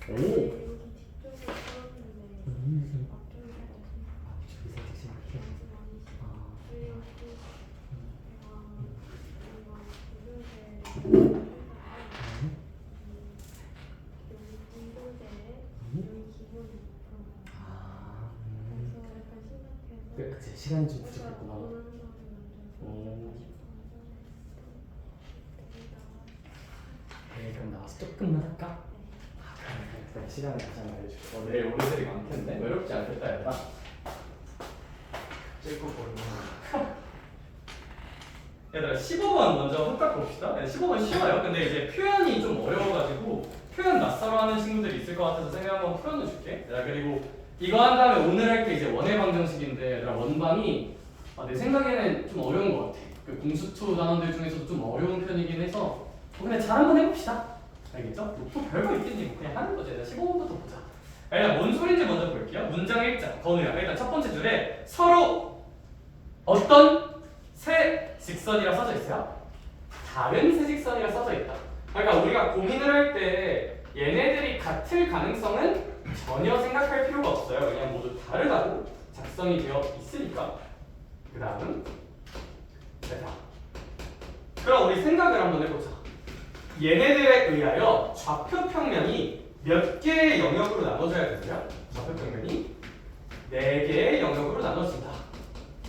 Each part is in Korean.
오. 여기 뒤쪽에 풀었는데 앞쪽이 살짝 저기 살짝 많이 심각해. 풀리고 제가 뭔가 여기 공도제에 여기 기본이 있잖아요. 그래서 약간 심각해서 그치, 시간이 좀 제가 부족했구나. 원하는 거를 만들어서 네, 그럼 나와서 조금만 할까? 그래, 시간을 다시 한번 알려줄게. 내일 오늘들이 많겠네. 외롭지 않겠다, 얘들아. 찍고 보는 얘들아, 15번 먼저 후딱 봅시다. 15번 쉬워요. 근데 이제 표현이 좀 어려워가지고 표현 낯설어 하는 친구들이 있을 것 같아서 쌤이 한번 풀어줄게. 자, 그리고 이거 한 다음에 오늘 할 게 이제 원의 방정식인데 얘들아, 원방이 내 생각에는 좀 어려운 것 같아. 그 공수투 단원들 중에서도 좀 어려운 편이긴 해서 근데 잘 한번 해봅시다. 알겠죠? 또 별거 있겠니? 뭐 그냥 하는 거지. 15번부터 보자. 일단 뭔 소리인지 먼저 볼게요. 문장 1자 건우야. 일단 첫 번째 줄에 서로 어떤 새 직선이라 써져 있어요. 다른 새 직선이라 써져 있다. 그러니까 우리가 고민을 할 때 얘네들이 같을 가능성은 전혀 생각할 필요가 없어요. 그냥 모두 다르다고 작성이 되어 있으니까. 그 다음은 자, 그럼 우리 생각을 한번 해보자. 얘네들에 의하여 좌표 평면이 몇 개의 영역으로 나눠져야 되고요. 좌표 평면이 4개의 영역으로 나눠진다.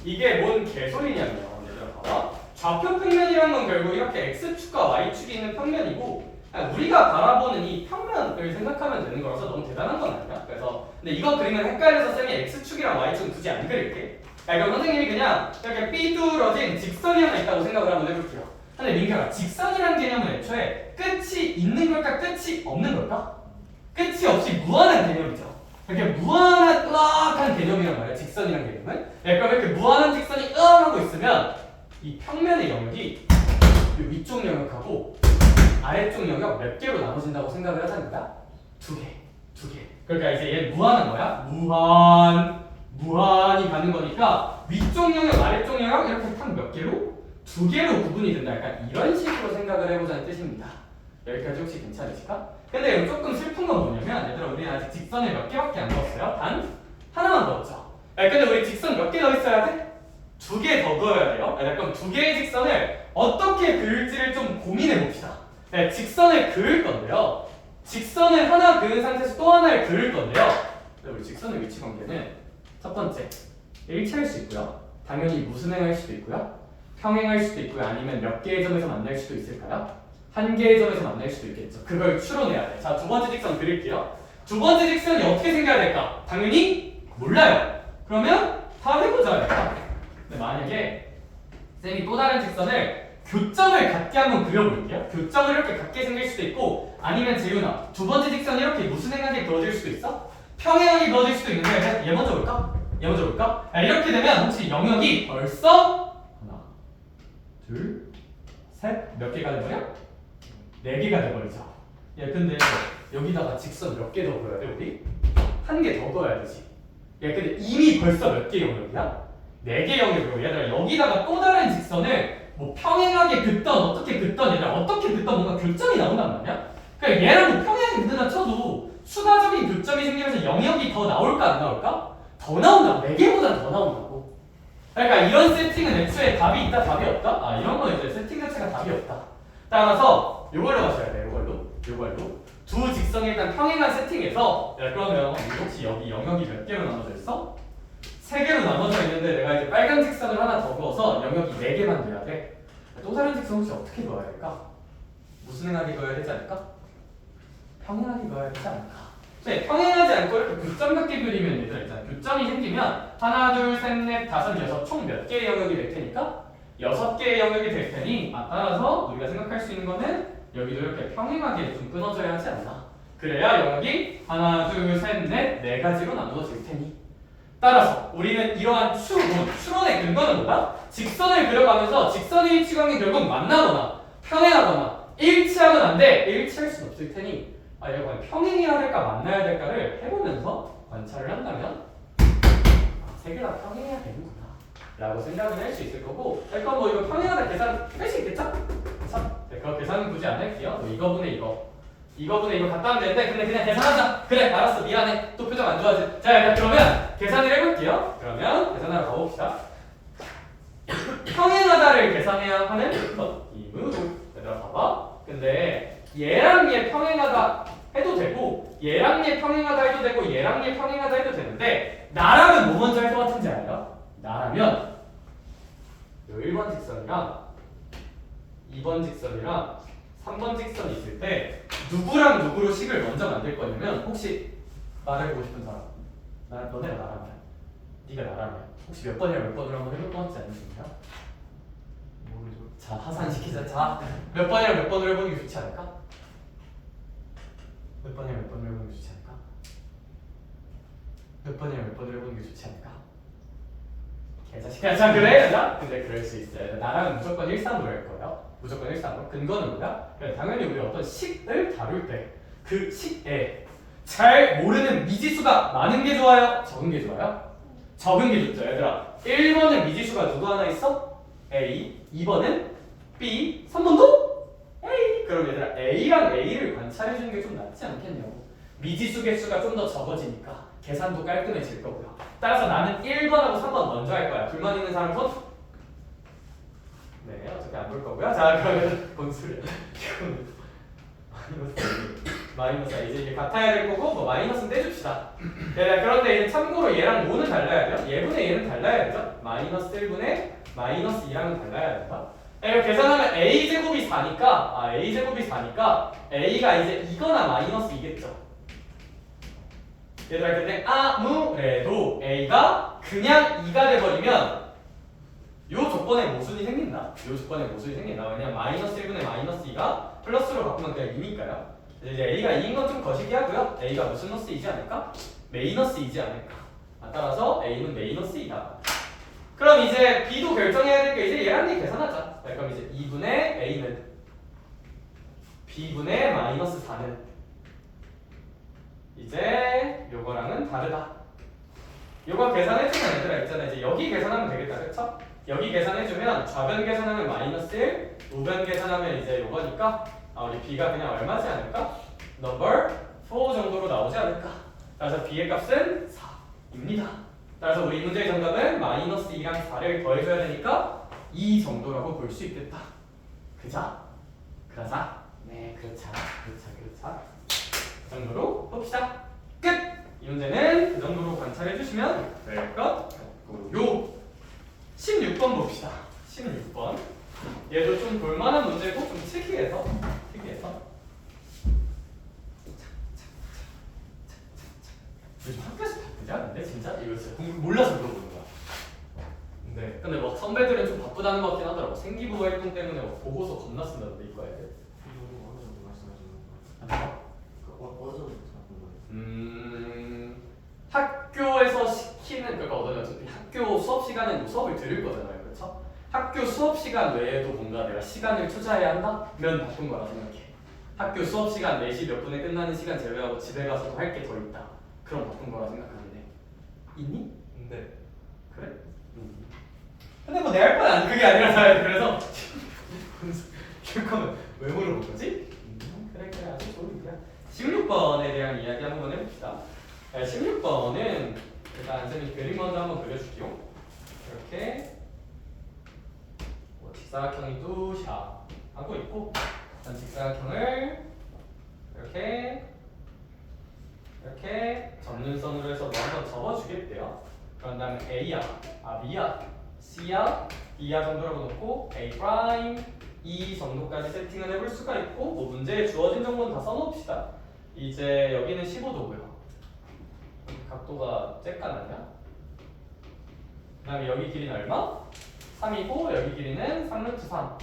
이게 뭔 개소리냐면 얘들아 봐봐. 좌표 평면이란 건 결국 이렇게 x축과 y축이 있는 평면이고 우리가 바라보는 이 평면을 생각하면 되는 거라서 너무 대단한 건 아니야. 그래서 근데 이거 그리면 헷갈려서 쌤이 x축이랑 y축은 굳이 안 그릴게. 그럼 선생님이 그냥 이렇게 삐뚤어진 직선이 하나 있다고 생각을 한번 해볼게요. 근데 민규야, 직선이라는 개념은 애초에 끝이 있는 걸까 끝이 없는 걸까? 끝이 없이 무한한 개념이죠. 이렇게 무한한 으악한 개념이란 말이야. 직선이라는 개념은. 그럼 이렇게 무한한 직선이 으악 하고 있으면 이 평면의 영역이 이 위쪽 영역하고 아래쪽 영역 몇 개로 나눠진다고 생각을 하자니까 2개. 그러니까 이제 얘 무한한 거야. 무한이 가는 거니까 위쪽 영역, 아래쪽 영역 이렇게 딱 몇 개로? 2개로 구분이 된다. 약간 이런 식으로 생각을 해보자는 뜻입니다. 여기까지 혹시 괜찮으실까? 근데 이거 조금 슬픈 건 뭐냐면 얘들아 우리는 아직 직선을 몇 개밖에 안 넣었어요. 단 하나만 넣었죠. 근데 우리 직선 몇 개 더 있어야 돼? 2개 더 그어야 돼요. 그럼 2개의 직선을 어떻게 그을지를 좀 고민해 봅시다. 직선을 그을 건데요. 직선을 하나 그은 상태에서 또 하나를 그을 건데요. 우리 직선의 위치 관계는 첫 번째, 일치할 수 있고요. 당연히 무순행할 수도 있고요. 평행할 수도 있고요. 아니면 몇 개의 점에서 만날 수도 있을까요? 한 개의 점에서 만날 수도 있겠죠. 그걸 추론해야 돼. 자, 두 번째 직선 그릴게요. 두 번째 직선이 어떻게 생겨야 될까? 당연히 몰라요. 그러면 다 해보자. 근데 만약에 쌤이 또 다른 직선을 교점을 같게 한번 그려볼게요. 교점을 이렇게 같게 생길 수도 있고 아니면 재윤아, 두 번째 직선이 이렇게 무순행하게 그어질 수도 있어? 평행하게 그어질 수도 있는데 얘 먼저 볼까? 이렇게 되면 혹시 영역이 벌써 하나, 둘, 셋 몇 개가 돼버려? 4개가 돼버리죠. 근데 여기다가 직선 몇 개 더 그어야 돼 우리? 한 개 더 그어야 되지. 근데 이미 벌써 몇 개 영역이야? 4개 영역이고 얘들아 여기다가 또 다른 직선을 뭐 평행하게 긋던 어떻게 긋던 얘들아 어떻게 긋던 뭔가 교점이 나온단 말이야? 그러니까 얘랑 뭐 평행하게 긋는다 쳐도 추가적인 교점이 생기면서 영역이 더 나올까 안 나올까? 더 나온다. 4개보다 더 나온다고. 그러니까 이런 세팅은 애초에 답이 있다 답이 없다? 이런 건 이제 세팅 자체가 답이 없다. 따라서 요걸로 가셔야 돼. 요걸로 두 직선이 일단 평행한 세팅에서 그러면 혹시 여기 영역이 몇 개로 나눠져 있어? 3개로 나눠져 있는데 내가 이제 빨간 직선을 하나 더 그어서 영역이 4개만 돼야 돼. 또 다른 직선 혹시 어떻게 그어야 될까? 무순행하게 그어야 되지 않을까? 평행하게 그어야 되지 않을까? 네, 평행하지 않고 이렇게 교점 같게 그리면 얘들아 있잖아. 교점이 생기면 하나, 둘, 셋, 넷, 다섯, 여섯 총 몇 개의 영역이 될 테니까 6개의 영역이 될 테니 따라서 우리가 생각할 수 있는 거는 여기도 이렇게 평행하게 좀 끊어져야 하지 않나. 그래야 영역이 하나, 둘, 셋, 넷, 4가지로 나누어질 테니. 따라서 우리는 이러한 추론의 근거는 뭐다? 직선을 그려가면서 직선의 일치관계 결국 만나거나 평행하거나 일치하면 안 돼. 일치할 수는 없을 테니 이거 평행해야 될까 만나야 될까를 해보면서 관찰을 한다면 3개 다 평행해야 되는구나 라고 생각을 할 수 있을 거고 그럼 뭐 이거 평행하다 계산 할 수 있겠죠? 그쵸? 네, 그 계산은 굳이 안 할게요. 뭐 이거분의 이거 이거분의 이거 갖다 하면 되는데 근데 그냥 계산하자. 그래 알았어 미안해. 또 표정 안 좋아지. 자 일단 그러면 계산을 해볼게요. 그러면 계산하러 가봅시다. 평행하다를 계산해야 하는 것 이무. 얘들아 봐봐. 근데 얘랑 얘 평행하다 해도 되고 얘랑 얘 평행하다 해도 되고 얘랑 얘 평행하다 해도 되는데 나라면 뭐 먼저 할 것 같은지 알아요? 나라면 요 1번 직선이랑 2번 직선이랑 3번 직선이 있을 때 누구랑 누구로 식을 먼저 만들 거냐면 혹시 말해보고 싶은 사람 너네가 나라면 네가 나라면 혹시 몇 번이랑 몇 번으로 한번 해볼 것 같지 않으신가요? 모르죠. 자 하산시키자. 자 몇 번이랑 몇 번으로 해보는 게 좋지 않을까? 몇 번이랑 몇 번으로 해보는 게 좋지 않을까? 몇 번이랑 몇 번으로 해보는 게 좋지 않을까? 개자식아. 자 그래? 자 근데 그럴 수 있어요. 나라면 무조건 1, 3으로 할 거예요. 무조건 1, 3으로. 근거는 뭐야? 그래, 당연히 우리 어떤 식을 다룰 때 그 식에 잘 모르는 미지수가 많은 게 좋아요? 적은 게 좋아요? 적은 게 좋죠. 얘들아 1번은 미지수가 누구 하나 있어? A 2번은 B 3번도 A. 그럼 얘들아 A랑 A를 관찰해 주는 게 좀 낫지 않겠냐고. 미지수 개수가 좀 더 적어지니까 계산도 깔끔해질 거고요. 따라서 나는 1번하고 3번 먼저 할 거야. 불만 있는 사람 손? 네 어차피 안 볼 거고요. 자 그러면 뭔 소리야. 마이너스 이제 이게 같아야 될 거고 뭐 마이너스는 떼줍시다. 네, 그런데 이제 참고로 얘랑 5는 달라야 돼요. 얘분의 얘는 달라야 되죠. 마이너스 1분의 마이너스 2랑은 달라야 된다. 이거 계산하면 a제곱이 4니까 a제곱이 4니까 a가 이제 이거나 마이너스 2겠죠. 얘들아 근데 아무래도 a가 그냥 2가 돼버리면 요 조건에 모순이 생긴다. 요 조건에 모순이 생긴다. 왜냐면 마이너스 1분의 마이너스 2가 플러스로 바꾸면 그냥 2니까요. 이제 A가 2인 건 좀 거시기 하고요. A가 무슨 너스이지 않을까? 메이너스이지 않을까? 따라서 A는 메이너스이다. 그럼 이제 B도 결정해야 될 게 이제 얘랑 얘 계산하자. 그럼 이제 2분의 A는 B분의 마이너스 4는 이제 요거랑은 다르다. 요거 계산해주면 얘들아 있잖아. 이제 여기 계산하면 되겠다. 그쵸? 여기 계산해주면 좌변 계산하면 마이너스 1, 우변 계산하면 이제 요거니까 우리 B가 그냥 얼마지 않을까? 넘버 4 정도로 나오지 않을까? 따라서 B의 값은 4입니다. 따라서 우리 문제의 정답은 마이너스 2랑 4를 더해줘야 되니까 2 정도라고 볼 수 있겠다. 그자? 그러자? 네, 그렇자. 그 정도로 봅시다. 끝! 이 문제는 그 정도로 관찰해 주시면 될 것 같고요. 16번 봅시다. 16번. 얘도 좀 볼만한 문제고 좀 특이해서 요즘 학교에서 바쁘지 않은데 진짜? 이거 진짜 공부 몰라서 물어보는 거야. 네. 근데 막 선배들은 좀 바쁘다는 것 같긴 하더라고. 생기부 활동 때문에 막 보고서 겁나 쓴다던데 이과 애들. 이거 어느 정도 말씀하시는 건가요? 어느 정도 말씀하시는 거예요? 학교에서 시키는 그러니까 어차피 학교 수업 시간은 수업을 들을 거잖아요, 그렇죠? 학교 수업 시간 외에도 뭔가 내가 시간을 투자해야 한다면 바쁜 거라 생각해. 학교 수업 시간 4시 몇 분에 끝나는 시간 제외하고 집에 가서도 할 게 더 있다. 그럼 바쁜 거라 생각하는데 있니? 네. 그래? 근데 뭐 내 할 건 아니 그게 아니라 그래서 그러면 왜 물어본 거지? 그래 아주 좋은 일이야. 16번에 대한 이야기 한번 해봅시다. 16번은 일단 선생님 그림 먼저 한번 그려줄게요. 이렇게 직사각형이 뚜샤 하고 있고 일단 직사각형을 이렇게 접는선으로 해서 뭐 한번 접어주겠대요. 그런 다음에 A야, B야, C야, D야 정도라고 놓고 A 프라임, E 정도까지 세팅을 해볼 수가 있고 뭐 문제에 주어진 정보는 다 써놓읍시다. 이제 여기는 15도고요. 각도가 쬐깐 아니야? 그 다음에 여기 길이는 얼마? 3이고 여기 길이는 3루트 3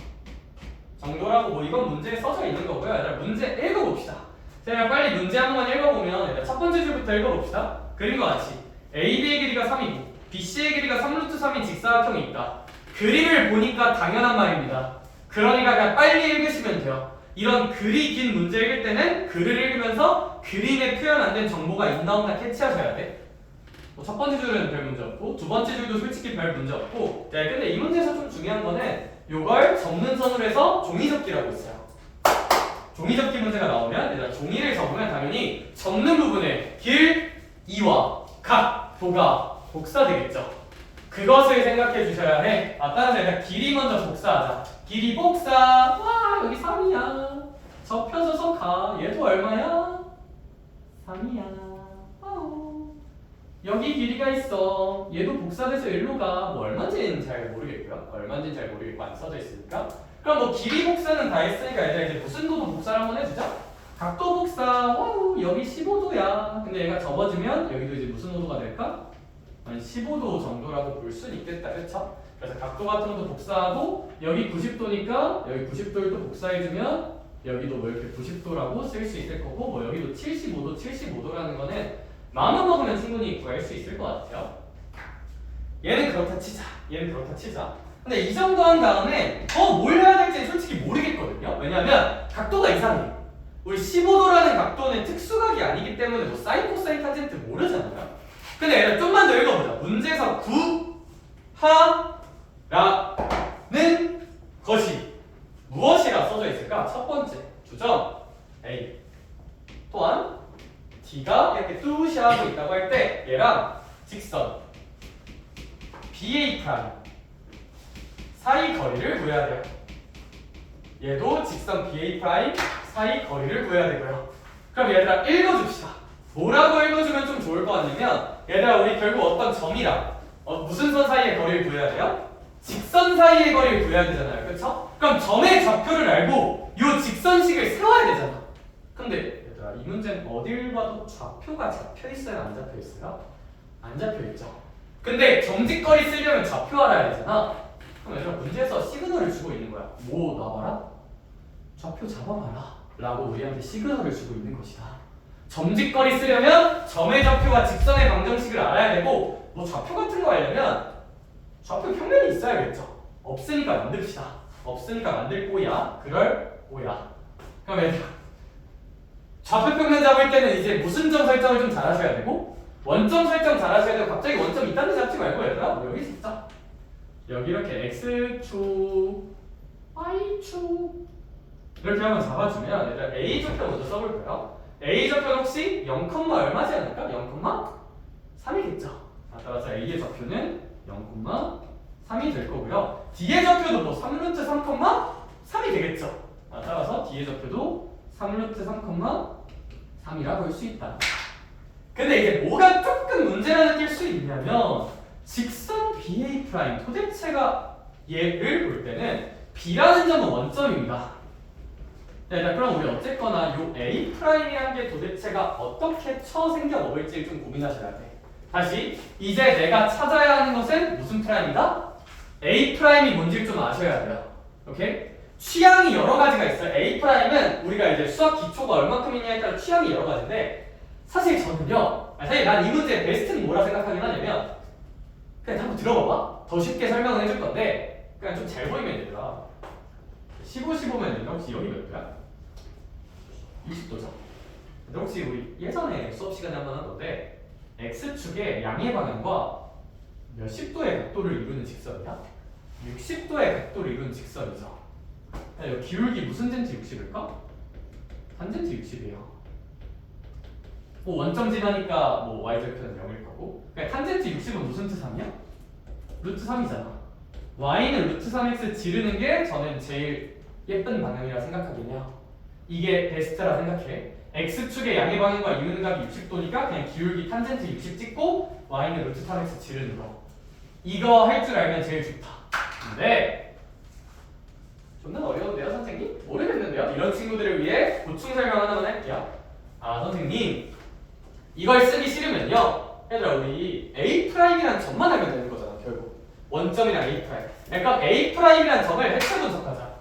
정도라고 뭐 이건 문제에 써져 있는 거고요. 얘들아 문제 읽어봅시다. 제가 빨리 문제 한 번만 읽어보면 얘들아 첫 번째 줄부터 읽어봅시다. 그림과 같이 AB의 길이가 3이고 BC의 길이가 3루트 3인 직사각형이 있다. 그림을 보니까 당연한 말입니다. 그러니까 그냥 빨리 읽으시면 돼요. 이런 글이 긴 문제 읽을 때는 글을 읽으면서 그림에 표현 안 된 정보가 있나 없나 캐치하셔야 돼. 뭐 첫 번째 줄은 별 문제 없고 두 번째 줄도 솔직히 별 문제 없고 근데 이 문제에서 좀 중요한 거는 요걸 접는선으로 해서 종이접기라고 있어요. 종이 접기 문제가 나오면 얘들아 종이를 접으면 당연히 접는 부분에 길, 이와 각, 도가 복사되겠죠. 그것을 생각해 주셔야 해. 따라서 일단 길이 먼저 복사하자. 길이 복사. 와 여기 3이야. 접혀져서 가. 얘도 얼마야? 3이야. 와우. 여기 길이가 있어. 얘도 복사돼서 일로 가. 뭐 얼마인지는 잘 모르겠고요. 얼마인지는 잘 모르겠고 안 써져 있으니까. 그럼 뭐 길이 복사는 다 했으니까 얘들아 이제 무슨 도도 복사를 한번 해주자. 각도 복사. 와우 여기 15도야. 근데 얘가 접어지면 여기도 이제 무슨 도가 될까? 한 15도 정도라고 볼 수는 있겠다. 그렇죠? 그래서 각도 같은 것도 복사하고 여기 90도니까 여기 90도를 또 복사해주면 여기도 뭐 이렇게 90도라고 쓸 수 있을 거고 뭐 여기도 75도, 75도라는 거는 마음만 먹으면 충분히 구할 수 있을 것 같아요. 얘는 그렇다 치자. 얘는 그렇다 치자. 근데 이 정도 한 다음에 더 뭘 해야 될지는 솔직히 모르겠거든요. 왜냐하면 각도가 이상해. 우리 15도라는 각도는 특수각이 아니기 때문에 뭐 사인, 코사인, 탄젠트 모르잖아요. 근데 얘를 좀만 더 읽어보자. 문제에서 구하라는 것이 무엇이라 써져 있을까? 첫 번째 주점 A. 또한 D가 이렇게 뚜시하고 있다고 할 때 얘랑 직선 BA' 사이 거리를 구해야 돼요. 얘도 직선 BA' 사이 거리를 구해야 되고요. 그럼 얘들아 읽어줍시다. 뭐라고 읽어주면 좀 좋을 것 같냐면 얘들아 우리 결국 어떤 점이랑 무슨 선 사이의 거리를 구해야 돼요? 직선 사이의 거리를 구해야 되잖아요. 그렇죠? 그럼 점의 좌표를 알고 이 직선식을 세워야 되잖아. 근데 얘들아 이 문제는 어딜 봐도 좌표가 잡혀 있어요? 안 잡혀 있어요? 안 잡혀 있죠. 근데 점직거리 쓰려면 좌표 알아야 되잖아. 그럼 얘들아 문제에서 시그널을 주고 있는 거야. 뭐 나와라? 좌표 잡아봐라 라고 우리한테 시그널을 주고 있는 것이다. 점직거리 쓰려면 점의 좌표와 직선의 방정식을 알아야 되고 뭐 좌표 같은 거 하려면 좌표 평면이 있어야겠죠. 없으니까 만듭시다. 없으니까 만들 꼬야. 그럴 꼬야. 그럼 얘들아 좌표 평면 잡을 때는 이제 무슨 점 설정을 좀 잘 하셔야 되고 원점 설정 잘 하셔야 되고 갑자기 원점 이딴 데 잡지 말고 얘들아 여기 진짜 여기 이렇게 X축 Y축 이렇게 한번 잡아주면 얘들아 A좌표 먼저 써볼 거예요. A좌표는 혹시 0, 얼마지 않을까? 0,3이겠죠. 따라서 A의 좌표는 0,3이 될 거고요. D의 좌표도 뭐 3루트 3,3이 되겠죠. 따라서 D의 좌표도 3루트 3,3이라 볼 수 있다. 근데 이제 뭐가 조금 문제라 느낄 수 있냐면 직선 BA' 도대체가 얘를 볼 때는 B라는 점은 원점입니다. 자, 그럼 우리 어쨌거나 요 A'이란 게 도대체가 어떻게 생겨 먹을지 좀 고민하셔야 돼. 다시 이제 내가 찾아야 하는 것은 무슨 프라임이다? A'이 뭔지를 좀 아셔야 돼요. 오케이? 취향이 여러 가지가 있어요. A'은 우리가 이제 수학 기초가 얼마큼이냐에 따라 취향이 여러 가지인데 사실 저는요. 사실 난 이 문제의 베스트는 뭐라 생각하긴 하냐면 그냥 한번 들어봐봐. 더 쉽게 설명을 해줄 건데 그냥 좀 잘 보이면 되더라. 15, 15면 혹시 여기 몇 도야? 20도죠. 근데 혹시 우리 예전에 수업 시간에 한번 한 건데 X축의 양의 방향과 몇십 도의 각도를 이루는 직선이야? 60도의 각도를 이루는 직선이죠. 여기 기울기 무슨 젠트 60일까? 탄젠트 60이에요. 뭐 원점 지나니까 뭐 y절표는 0일 거고 그러니까 탄젠트 60은 무슨 트 3이야? 루트 3이잖아. y는 루트 3x 지르는 게 저는 제일 예쁜 방향이라 생각하긴 해요. 이게 베스트라 생각해. x축의 양의 방향과 이루는 각이 60도니까 그냥 기울기 탄젠트 60 찍고 y는 루트 3x 지르는 거. 이거 할 줄 알면 제일 좋다. 근데 존나 어려운데요 선생님? 모르겠는데요? 이런 친구들을 위해 보충 설명 하나만 할게요. 선생님 이걸 쓰기 싫으면요 얘들아 우리 A'이라는 점만 알면 되는 거잖아 결국. 원점이랑 A'. 그러니까 A'이라는 점을 해체 분석하자.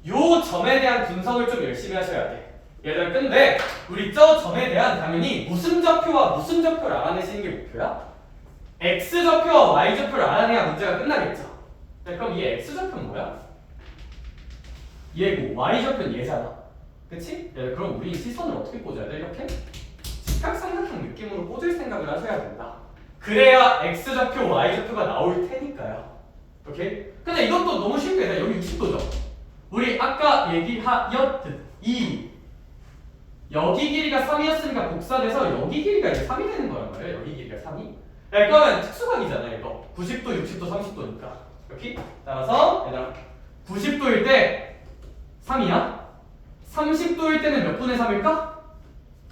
요 점에 대한 분석을 좀 열심히 하셔야 돼. 얘들아 근데 우리 저 점에 대한 당연히 무슨 좌표와 무슨 좌표를 알아내시는 게 목표야? X좌표와 Y좌표를 알아내야 문제가 끝나겠죠. 그럼 이 X좌표는 뭐야? 얘고 Y좌표는 얘잖아. 그치? 그럼 우리 시선을 어떻게 꽂아야 돼? 이렇게? 직각삼각형 느낌으로 꽂을 생각을 하셔야 된다. 그래야 X좌표, Y좌표가 나올 테니까요. 오케이? 근데 이것도 너무 쉽게 돼. 여기 60도죠? 우리 아까 얘기하였듯 2 여기 길이가 3이었으니까 복사돼서 여기 길이가 이제 3이 되는 거란 말이에요. 여기 길이가 3이. 그러면 특수각이잖아요. 이거 90도, 60도, 30도니까 이렇게. 따라서 얘들아 90도일 때 3이야. 30도일 때는 몇 분의 3일까?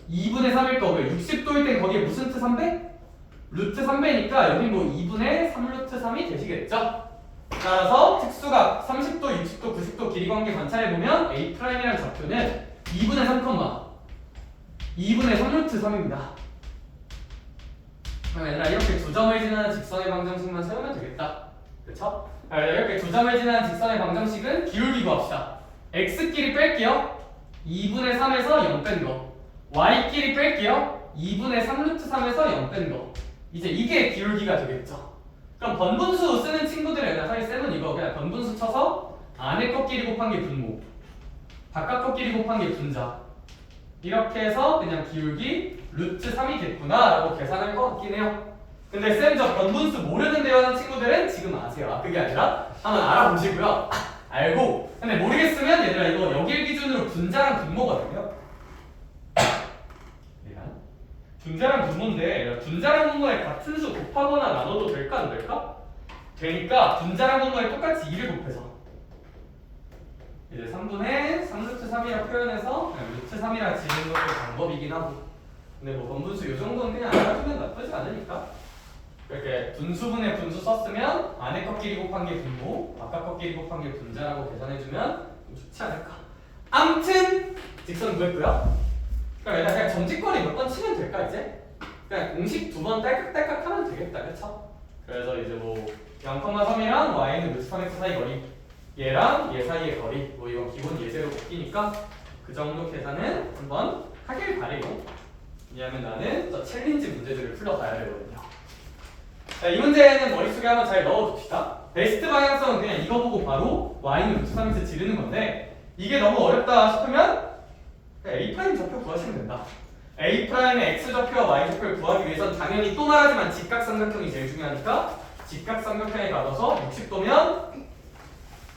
2분의 3일 거고요. 60도일 땐 거기에 무슨 트 3배? 루트 3배니까 여기 뭐 2분의 3루트 3이 되시겠죠? 따라서 특수각 30도, 60도, 90도 길이 관계 관찰해보면 A'이라는 좌표는 2분의 3, 2분의 3루트 3입니다. 그럼 얘들아 이렇게 두 점을 지나는 직선의 방정식만 세우면 되겠다. 그쵸? 이렇게 두 점을 지나는 직선의 방정식은 기울기 구합시다. X끼리 뺄게요. 2분의 3에서 0 뺀 거. Y끼리 뺄게요. 2분의 3루트 3에서 0 뺀 거. 이제 이게 기울기가 되겠죠. 그럼 번분수 쓰는 친구들의 사실 쌤은 이거 그냥 번분수 쳐서 안에 것끼리 곱한 게 분모, 바깥 것끼리 곱한 게 분자. 이렇게 해서 그냥 기울기 루트 3이겠구나 라고 계산할 것 같긴 해요. 근데 쌤 저 번분수 모르는데요 하는 친구들은 지금 아세요. 아 그게 아니라 한번 알아보시고요. 알고 근데 모르겠으면 얘들아 이거 여길 기준으로 분자랑 분모거든요. 분자랑 분모인데 분자랑 분모에 같은 수 곱하거나 나눠도 될까 안 될까? 되니까 분자랑 분모에 똑같이 2를 곱해서 이제 3분의 3루트 3이라 표현해서 그냥 루트 3이라 지는 것도 방법이긴 하고 근데 뭐 번분수 요 정도는 그냥 알아두면 나쁘지 않으니까 이렇게 분수분의 분수 썼으면 안에 것끼리 곱한 게 분모 바깥 것끼리 곱한 게 분자라고 계산해주면 좀 좋지 않을까. 암튼 직선 구했고요. 그럼 일단 그냥 점집거리 몇 번 치면 될까 이제? 그냥 공식 2번 딸깍딸깍 하면 되겠다 그쵸? 그래서 이제 뭐 0,3이랑 y는 루트 3x 사이 거리 얘랑 얘 사이의 거리 뭐 이건 기본 예제로 바뀌니까 그 정도 계산은 한번 하길 바래요. 왜냐면 나는 저 챌린지 문제들을 풀러가야 되거든요. 자, 이 문제는 머릿속에 한번 잘 넣어둡시다. 베스트 방향성은 그냥 이거 보고 바로 y는 루트 3x 지르는 건데 이게 너무 어렵다 싶으면 A' 좌표 구하시면 된다. A'의 X좌표와 Y좌표를 구하기 위해선 당연히 또 말하지만 직각삼각형이 제일 중요하니까 직각삼각형에 가둬서 60도면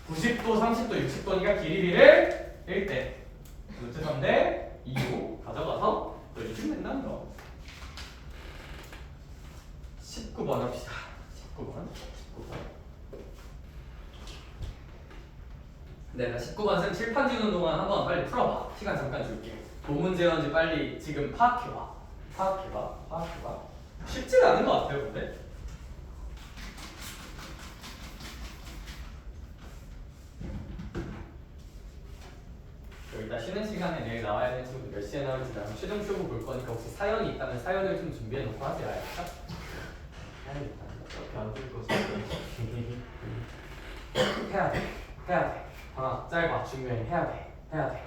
90도, 30도, 60도니까 길이를 1대 루트 3대 2로 가져가서 넣어주시면 된다는 거. 19번 합시다. 19번. 네, 19번 쌤 칠판 지우는 동안 한번 빨리 풀어봐. 시간 잠깐 줄게. 뭐 문제였는지 빨리 지금 파악해봐. 쉽지는 않은 것 같아요, 근데. 일단 쉬는 시간에 내일 나와야 되는 친구들 몇 시에 나올지 나랑 최종 쇼부 볼 거니까 혹시 사연이 있다면 사연을 좀 준비해놓고 하세요, 알겠죠? 해야겠다. 어떻게 안 쓸 거지? 해야 돼. 방학 짧아 중요해. 해야 돼.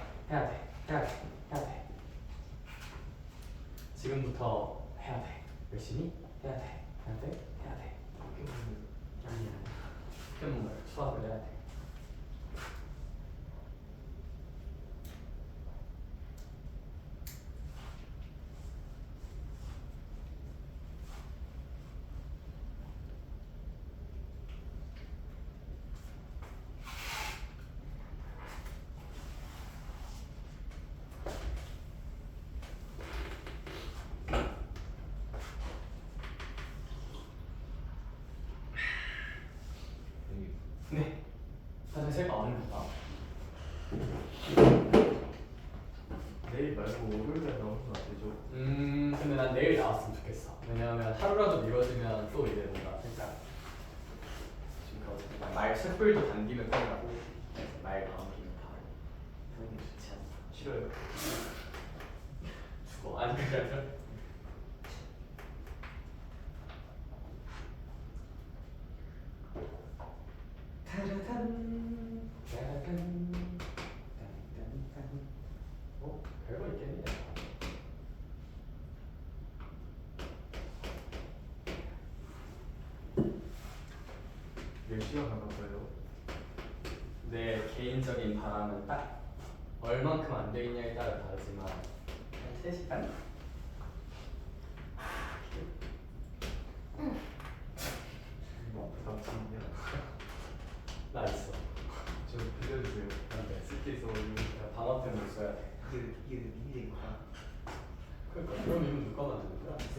지금부터 해야 돼. 열심히 해야 돼. 아니야. 포켓몬을 수학을 해야 돼. 네. 화장실 가왔습니다. 내일 말고 월요일에 나오는 거 안 되죠? 근데 난 내일 나왔으면 좋겠어. 왜냐하면 하루라도 미뤄지면 또 이제 뭔가 살짝 지금 어쨌든 말 촛불도 당기면 끝나고 말 감기면 다 그런 게 좋지 않나. 싫어요. 죽어. 아니 그게 아니라 별거 있겠네. 몇 시간 나갔어요? 내 개인적인 바람은 딱 얼만큼 안 돼 있냐에 따라 다르지만 한 3시간? 남친이야? 나 있어. 저 빌려주세요. 안돼. 쓸게 있어가지고. 방학 때문에 써야 돼.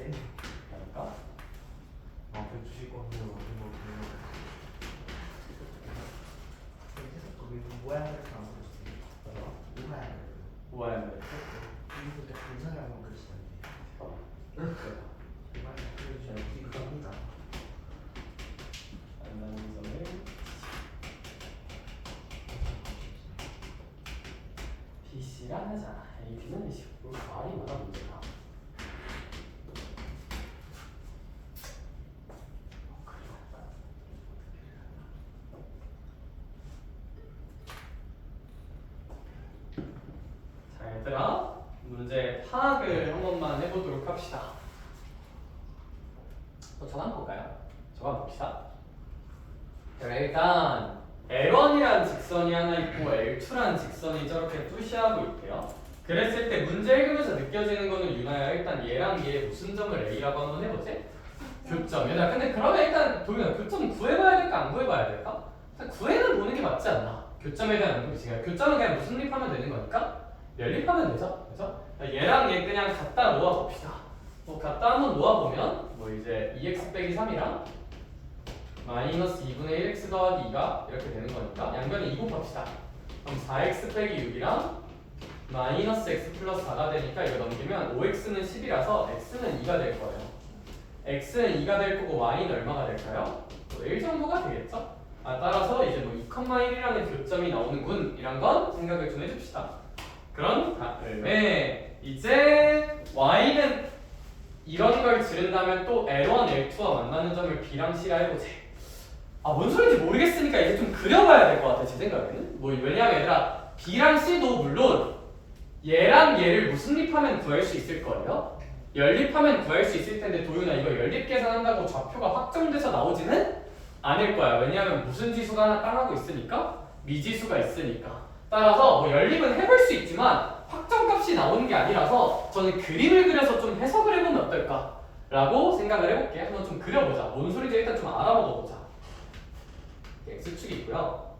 그러니까 앞에 주식 광고 이거 계속 거기 모양을 안 그렸어요. 우하야. 우아한 거 이거 괜찮아 한번 그리시던데. 정말 그려주셔야 이거 합니다. 만나는 점을 BC라 하자. AB는 29. 말이 많아 문제가. 자, 얘들아, 문제 파악을 한 번만 해보도록 합시다. 또 전화 한번 볼까요? 저거 한번 봅시다. 자, 일단 L1이라는 직선이 하나 있고 L2라는 직선이 저렇게 뚜시하고 있대요. 그랬을 때 문제 읽으면서 느껴지는 거는 유나야, 일단 얘랑 얘 무슨 점을 A라고 한번 해보지? 교점. 얘들아, 근데 그러면 일단 도윤아, 교점 구해봐야 될까 안 구해봐야 될까? 일단 구해는 보는 게 맞지 않나? 교점에 대한 연습이지. 교점은 그냥 무슨 립하면 되는 거니까 연립하면 되죠, 그죠? 얘랑 얘 그냥 갖다 놓아 봅시다. 뭐 갖다 한번 놓아 보면 뭐 이제 2x 빼기 3이랑 마이너스 2분의 1x 더하기 2가 이렇게 되는 거니까 양변에 2 곱합시다. 그럼 4x 빼기 6이랑 마이너스 x 플러스 4가 되니까 이거 넘기면 5x는 10이라서 x는 2가 될 거예요. x는 2가 될 거고 y는 얼마가 될까요? 1 정도가 되겠죠? 따라서 이제 뭐 2,1이라는 교점이 나오는군 이란 건 생각을 좀 해줍시다. 그런 다음에 이제 y는 이런 걸 지른다면 또 L1, L2와 만나는 점을 B랑 C라 해보지. 뭔 소리인지 모르겠으니까 이제 좀 그려봐야 될 것 같아, 제 생각에는. 뭐 왜냐면 얘들아, B랑 C도 물론 얘랑 얘를 무슨 립하면 구할 수 있을 거예요? 연립하면 구할 수 있을 텐데 도윤아, 이거 연립 계산한다고 좌표가 확정돼서 나오지는 않을 거야. 왜냐하면 무슨 지수가 하나 따라하고 있으니까, 미지수가 있으니까. 따라서 뭐 연립은 해볼 수 있지만 확정값이 나오는 게 아니라서 저는 그림을 그려서 좀 해석을 해보면 어떨까? 라고 생각을 해볼게. 한번 좀 그려보자. 뭔 소리인지 일단 좀 알아먹어보자. X축이 있고요.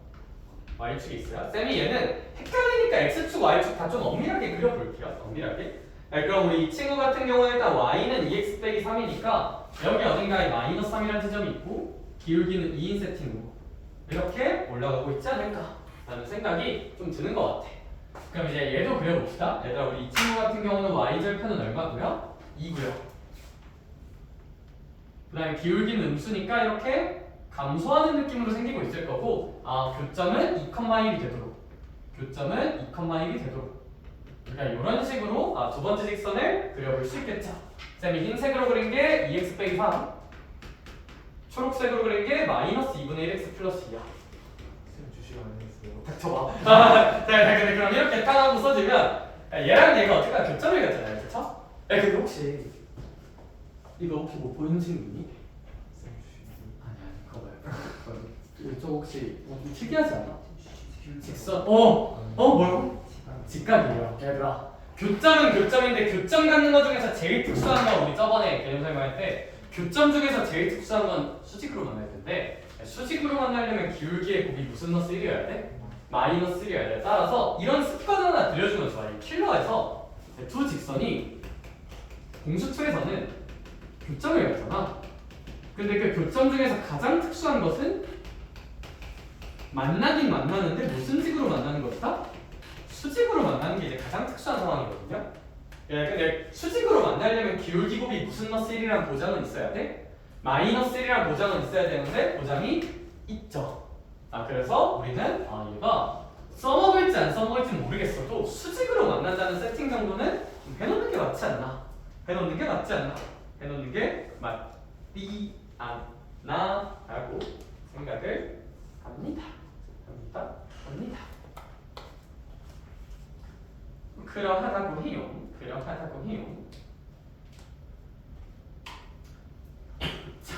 Y축이 있어요. 쌤이 얘는 헷갈리니까 X축, Y축 다 좀 엄밀하게 그려볼게요. 엄밀하게. 그럼 우리 이 친구 같은 경우는 일단 Y는 2x 빼기 3이니까 여기 어딘가에 마이너스 3이라는 지점이 있고 기울기는 2인 세팅으로 이렇게 올라가고 있지 않을까 라는 생각이 좀 드는 것 같아. 그럼 이제 얘도 그려봅시다. 얘들아, 우리 이 친구 같은 경우는 Y절편은 얼마고요? 2고요. 그 다음에 기울기는 음수니까 이렇게 감소하는 느낌으로 생기고 있을 거고, 교점은 2,1이 되도록, 교점은 2,1이 되도록 그러니까 이런 식으로 두 번째 직선을 그려볼 수 있겠죠. 쌤이 흰색으로 그린 게 2x 빼기 3, 초록색으로 그린 게 마이너스 2분의 1x 플러스 2야. 쌤 주식 안 했어요. 닥쳐봐. 근데 그럼 이렇게 딱 하고 써주면 얘랑 얘가 어떻게 교점을 갖잖아요, 그렇죠? 근데 혹시 이거 혹시 뭐 보이는 친구 있니? 쌤 주식. 아니 그거 봐요. 이쪽 혹시 좀 특이하지 않아? 직선. 뭐요? 직각이에요. 얘들아, 교점은 교점인데 교점 갖는 것 중에서 제일 특수한 건 우리 저번에 개념 설명할 때 교점 중에서 제일 특수한 건 수직으로 만날 텐데, 수직으로 만나려면 기울기의 곱이 무슨 너스 1이어야 돼? 마이너스 1이어야 돼. 따라서 이런 습관 하나 들려주면 좋아. 이 킬러에서 두 직선이 공수2에서는 교점을 갖잖아. 근데 그 교점 중에서 가장 특수한 것은 만나긴 만나는데 무슨 식으로 만나는 것이다? 수직으로 만나는 게 이제 가장 특수한 상황이거든요. 근데 수직으로 만나려면 기울기 곱이 무슨 너스 1이라는 보장은 있어야 돼? 마이너스 1이라는 보장은 있어야 되는데 보장이 있죠. 그래서 우리는 얘가 써먹을지 안 써먹을지는 모르겠어도 수직으로 만난다는 세팅 정도는 좀 해놓는 게 맞지 않나? 해놓는 게 맞지 않나? 해놓는 게 맞지 않나? 라고 생각을 합니다. 그러하다고 해요. 자,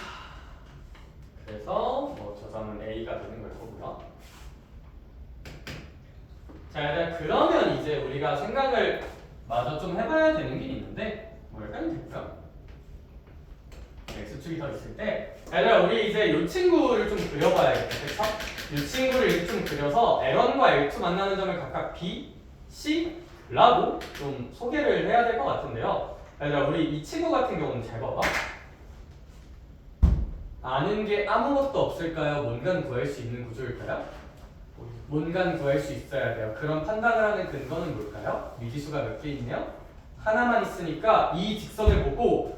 그래서 뭐 저 점은 A가 되는 걸 거고요. 자, 일단 그러면 이제 우리가 생각을 마저 좀 해봐야 되는 게 있는데 뭘까요, 될까? X축이 더 있을 때, 얘들아, 우리 이제 이 친구를 좀 그려봐야겠다, 그렇죠? 이 친구를 이렇게 좀 그려서 L1과 L2 만나는 점을 각각 B, C 라고 좀 소개를 해야 될 것 같은데요. 얘들아 우리 이 친구 같은 경우는 잘 봐봐. 아는 게 아무것도 없을까요? 뭔가는 구할 수 있는 구조일까요? 뭔가는 구할 수 있어야 돼요. 그런 판단을 하는 근거는 뭘까요? 미지수가 몇 개 있네요? 하나만 있으니까 이 직선을 보고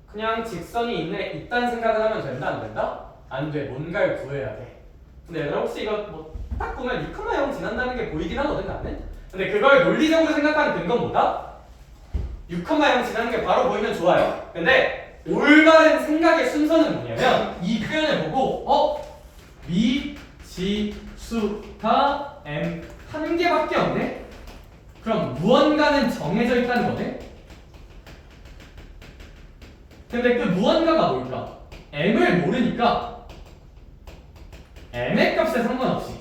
그냥 직선이 있다는 생각을 하면 된다 안 된다? 안 돼. 뭔가를 구해야 돼. 근데 얘들아 혹시 이거 뭐 딱 보면 6,0 지난다는 게 보이긴 하거든 나는? 근데 그걸 논리적으로 생각하는 근거는 뭐다? 6,0 지나는 게 바로 보이면 좋아요. 근데 올바른 생각의 순서는 뭐냐면 이 표현을 보고 미지수가 m 한 개밖에 없네? 그럼 무언가는 정해져 있다는 거네? 근데 그 무언가가 뭘까? m을 모르니까 m의 값에 상관없이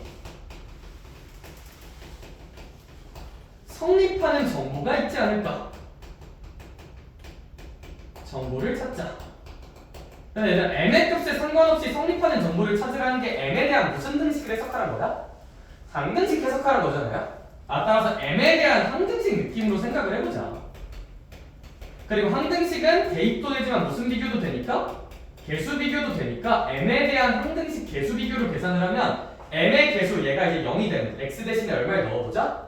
성립하는 정보가 있지 않을까? 정보를 찾자. 근데 얘들아 m의 값에 상관없이 성립하는 정보를 찾으라는 게 m에 대한 무슨 등식을 해석하는 거야? 항등식 해석하는 거잖아요. 따라서 m에 대한 항등식 느낌으로 생각을 해보자. 그리고 항등식은 대입도 되지만 무슨 비교도 되니까? 개수 비교도 되니까 m에 대한 항등식 개수 비교로 계산을 하면 m의 개수 얘가 이제 0이 되는 x 대신에 얼마를 넣어보자?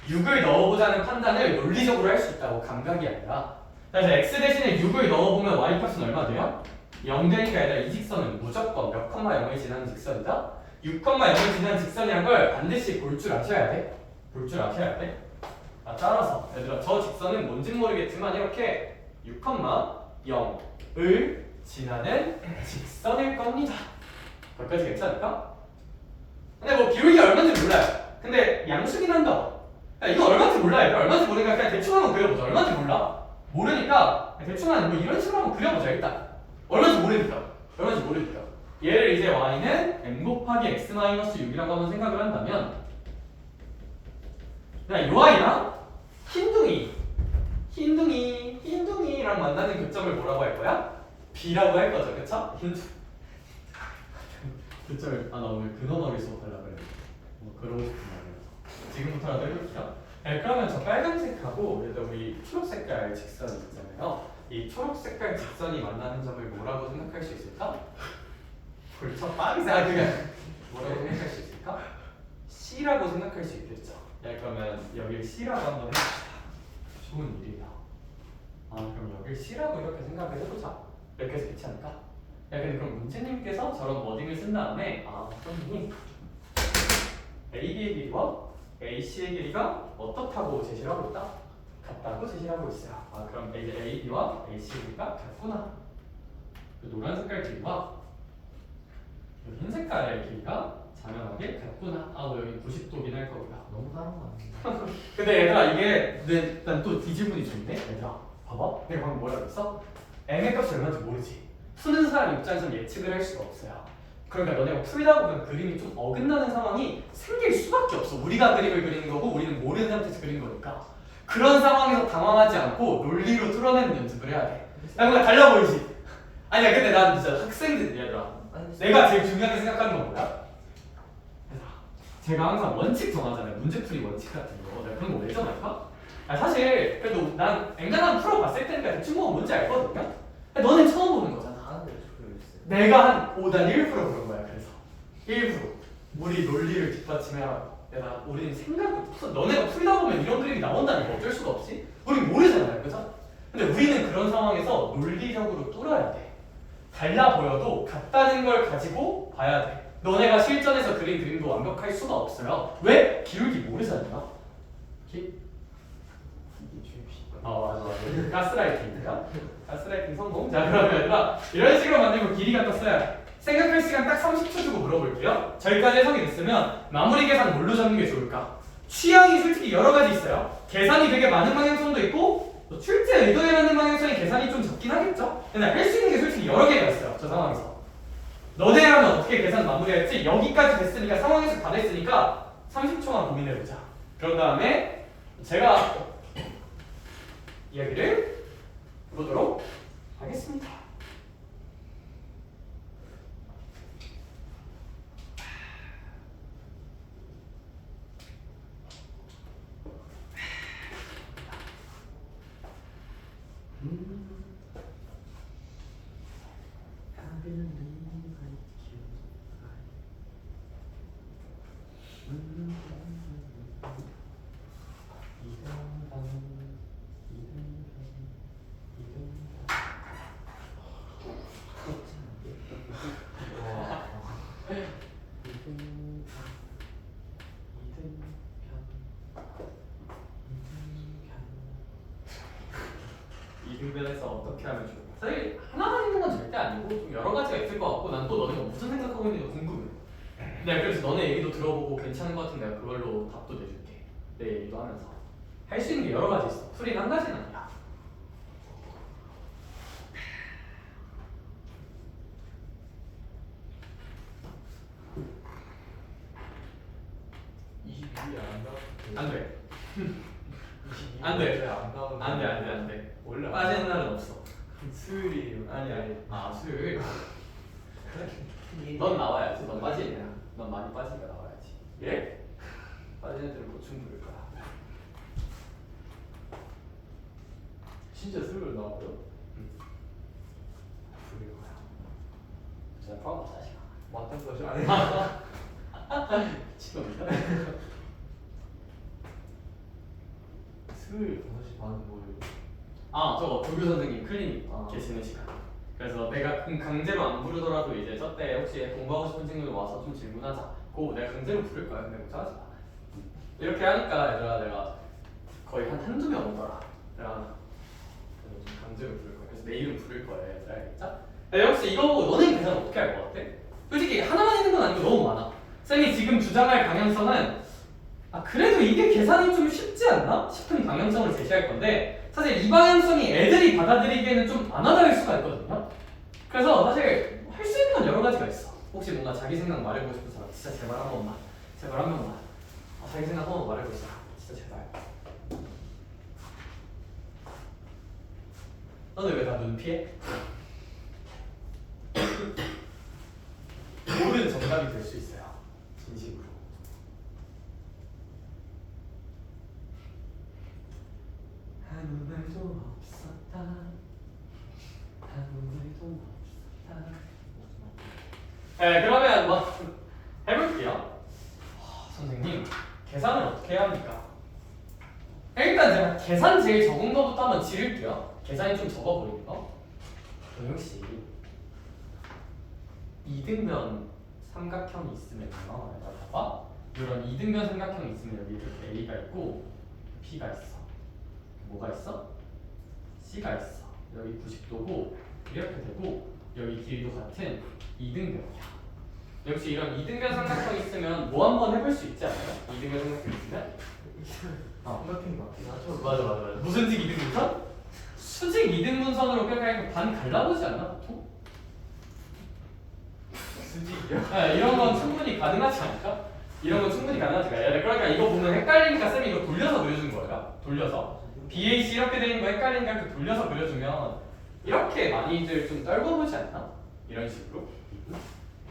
6을 넣어보자는 판단을 논리적으로 할 수 있다고 감각이 아니라. 그래서 x 대신에 6을 넣어보면 y 값은 얼마 돼요? 0 되니까 얘들아 이 직선은 무조건 몇 컴마 0을 지나는 직선이다? 6,0을 지나는 직선이란 걸 반드시 볼 줄 아셔야 돼. 볼 줄 아셔야 돼. 따라서 얘들아 저 직선은 뭔진 모르겠지만 이렇게 6,0을 지나는 직선일 겁니다. 거기까지 괜찮을까? 근데 뭐 기울기 얼마인지 몰라요. 근데 양수긴 한다. 야, 이거 얼마인지 몰라요. 얼마인지 모르니까 그냥 대충 한번 그려보자. 얼마인지 몰라. 모르니까 대충 뭐 이런 식으로 한번 그려보자 일단. 얼마인지 모르니까. 얘를 이제 y는 m 곱하기 x-6이라고 한번 생각을 한다면 그냥 요 아이랑 흰둥이랑 만나는 교점을 뭐라고 할 거야? b라고 할 거죠, 그쵸? 교점을 나 오늘 근원어를 수업하려고 그래. 뭐 그러고 싶은 말이라서 지금부터라도 해볼게요. 네, 그러면 저 빨간색하고 얘도 우리 초록색깔 직선이 있잖아요. 이 초록색깔 직선이 만나는 점을 뭐라고 생각할 수 있을까? 벌써 빠르자 그냥 뭐라고 생각할 수 있을까? C라고 생각할 수 있겠죠. 야 그러면 여기를 C라고 한번 해봅시다. 좋은 일이야. 그럼 여기를 C라고 이렇게 생각을 해보자. 이렇게 해서 괜찮을까? 야 근데 그럼 문제님께서 저런 워딩을 쓴 다음에 선생님 AB의 길이와 AC의 길이가 어떻다고 제시를 하고 있다? 같다고 제시를 하고 있어요. 그럼 이제 AB와 AC의 길이가 같구나. 노란 색깔 길이와 흰 색깔의 길이가 자명하게 같구나. 뭐 여기 90도긴 할 거고요. 너무 다른 거 아니야? 근데 얘들아 이게 일단 또 이 질문이 좋은데 얘들아 봐봐. 내가 방금 뭐라고 했어? m의 값이 얼마인지 모르지. 푸는 사람 입장에서 예측을 할 수가 없어요. 그러니까 너네가 풀다 보면 그림이 좀 어긋나는 상황이 생길 수밖에 없어. 우리가 그림을 그리는 거고 우리는 모르는 상태에서 그리는 거니까. 그런 상황에서 당황하지 않고 논리로 뚫어내는 연습을 해야 돼. 야 뭔가 달라 보이지? 아니야 근데 난 진짜 학생들 얘들아 내가 제일 중요하게 생각하는 건 뭐야? 제가 항상 원칙 정하잖아요. 문제풀이 원칙 같은 거. 내가 그런 거 왜 정할까? 사실 그래도 난 앵간한 풀어봤을 때니까 대충 보면 뭔지 알거든요? 너는 처음 보는 거잖아. 하는데 모르겠어요. 내가 한 5단 1% 그런 거야. 그래서 1% 우리 논리를 뒷받침해야 내가 우리는 너네가 풀다 보면 이런 그림이 나온다니까 어쩔 수가 없지? 우린 모르잖아요. 그죠? 근데 우리는 그런 상황에서 논리적으로 뚫어야 돼. 달라 보여도 같다는 걸 가지고 봐야 돼. 너네가 실전에서 그린 그림도 완벽할 수가 없어요. 왜? 기울기 모르잖아. 맞아. 가스라이팅인가? 가스라이팅 성공. 자 그러면 얘들아 이런 식으로 만들고 길이가 떴어요. 생각할 시간 딱 30초 주고 물어볼게요. 저기까지 해석이 됐으면 마무리 계산 뭘로 잡는 게 좋을까? 취향이 솔직히 여러 가지 있어요. 계산이 되게 많은 방향성도 있고 출제 의도에 맞는 방향성의 계산이 좀 적긴 하겠죠? 근데 할 수 있는 게 솔직히 여러 개가 있어요. 저 상황에서. 너네라면 어떻게 계산 마무리할지 여기까지 됐으니까 상황에서 다 됐으니까 30초만 고민해보자. 그런 다음에 제가 이야기를 보도록 하겠습니다. 이등변에서 어떻게 하면 좋을까? 사실 하나만 있는 건 절대 아니고 좀 여러 가지가 있을 것 같고 난 또 너네가 무슨 생각하고 있는지 궁금해. 내가 그래서 너네 얘기도 들어보고 괜찮은 것 같으면 내가 그걸로 답도 내줄게. 내 얘기도 하면서 할 수 있는 게 여러 가지 있어. 풀이는 한 가지는 아니야. 안 돼. 안 돼. 안 돼, 안 돼, 안 돼. 원래 안 빠지는 날은 없어. 수요일이 아니야. 아, 수요일. 넌 나와야지. 넌 빠지냐? 넌 많이 빠지니까 나와야지. 예? 빠지는 애들 보충 부를 거야. 진짜 수요일 나와요? 부를 거야. 진짜 프로가 자식아. 맞다는 것이 아니야. 지금이다. 수요일 5시 반 뭐예요? 아, 저거 조교 선생님 클리닉 아. 계시는 시간. 그래서 내가 강제로 안 부르더라도 이제 저때 혹시 공부하고 싶은 친구들 와서 좀 질문하자. 그거 내가 강제로 부를 거야. 근데 걱정하지 마. 이렇게 하니까 얘들아 내가 거의 한두 명 오더라. 내가 그래서 좀 강제로 부를 거야. 그래서 내일은 부를 거야. 얘들아 알겠죠? 근데 혹시 이거 보고 너네 계산 어떻게 할 것 같아? 솔직히 하나만 있는 건 아니고 너무 많아. 쌤이 지금 주장할 방향성은 그래도 이게 계산이 좀 쉽지 않나 싶은 방향성을 제시할 건데 사실 이 방향성이 애들이 받아들이기에는 좀 많아다를 수가 있거든요. 그래서 사실 할 수 있는 건 여러 가지가 있어. 혹시 뭔가 자기 생각 말해보고 싶은 사람 진짜 제발 한 번만, 제발 한 번만. 자기 생각 한 번만 말해보자. 진짜 제발. 너는 왜 다 눈 피해? 모든 정답이 될 수 있어요. 진심으로. 아무 말도 없었다. 아무 말도 없었다. 네, 그러면 뭐 해볼게요. 선생님, 계산을 어떻게 해야 합니까? 일단 제가 계산 제일 적은 거부터 한번 지를게요. 계산이 좀 적어버리는 거. 동영씨, 이등변 삼각형이 있으면요. 여기다 봐봐. 이런 이등변 삼각형이 있으면 여기 이렇게 A가 있고 B가 있어. 뭐가 있어? C가 있어. 여기 90도고 이렇게 되고 여기 길이도 같은 이등변이야. 역시 이런 이등변 삼각형이 있으면 뭐 한번 해볼 수 있지 않아요? 이등변 삼각형이 있으면? 삼각형이 맞긴 하죠. 맞아. 무슨 식 이등분선? 수직 이등분선으로 그냥 반 갈라보지 않나 보통? 수직이요? 네, 이런 건 충분히 가능하지 않을까? 이런 건 충분히 가능하지 않을까? 그러니까 이거 보면 헷갈리니까 쌤이 이거 돌려서 그려준 거예요. 돌려서 BAC 이렇게 돼 있는 거 헷갈리니까 이렇게 돌려서 그려주면 이렇게 많이들 좀 떨궈보지 않나? 이런 식으로.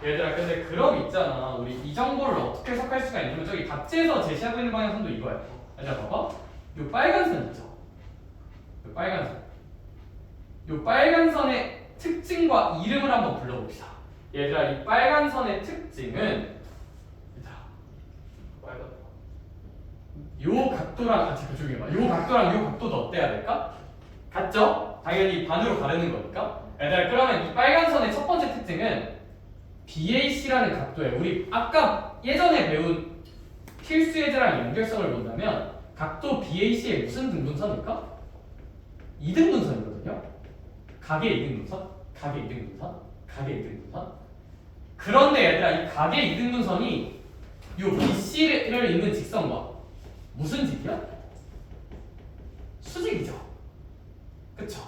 얘들아 근데 그럼 있잖아. 우리 이 정보를 어떻게 해석할 수가 있냐면 저기 각지에서 제시하고 있는 방향선도 이거야. 얘들아 봐봐. 요 빨간 선 있죠? 요 빨간 선. 요 빨간 선의 특징과 이름을 한번 불러봅시다. 얘들아 이 빨간 선의 특징은 얘들아 빨간. 요 각도랑 같이 조용히 해봐. 요 각도랑 요 각도도 어때야 될까? 같죠? 당연히 반으로 가르는 거니까. 얘들아 그러면 이 빨간 선의 첫 번째 특징은 BAC라는 각도에 우리 아까 예전에 배운 필수 예제랑 연결성을 본다면 각도 BAC의 무슨 등분선일까? 이등분선이거든요. 각의 이등분선, 각의 이등분선, 각의 이등분선. 그런데 얘들아 이 각의 이등분선이 요 BC를 잇는 직선과 무슨 직이야? 수직이죠. 그쵸?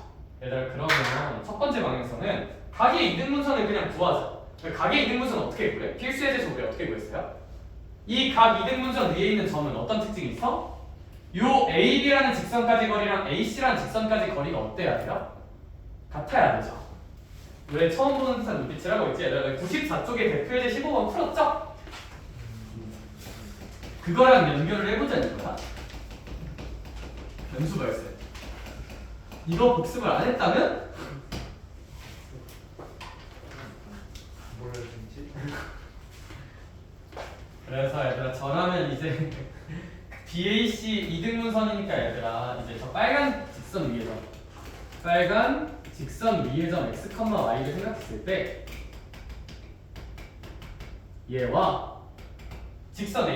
얘들아 그러면 첫 번째 방향성은 각의 이등분선을 그냥 구하자. 각의 이등분선 어떻게 구해? 필수 예제에서 우리 어떻게 구했어요? 이 각 이등분선 위에 있는 점은 어떤 특징이 있어? 요 AB라는 직선까지 거리랑 AC라는 직선까지 거리가 어때야 돼요? 같아야 되죠. 왜 처음 보는 듯한 눈빛이라고 했지? 얘들아 94쪽에 대표 예제 15번 풀었죠? 그거랑 연결을 해보자는 거야. 변수 발생. 이거 복습을 안 했다면? 뭘 했지? 그래서 얘들아 전하면 이제 BAC 이등분선이니까 얘들아 이제 저 빨간 직선 위에 점 빨간 직선 위에 점 x, y를 생각했을 때 얘와 직선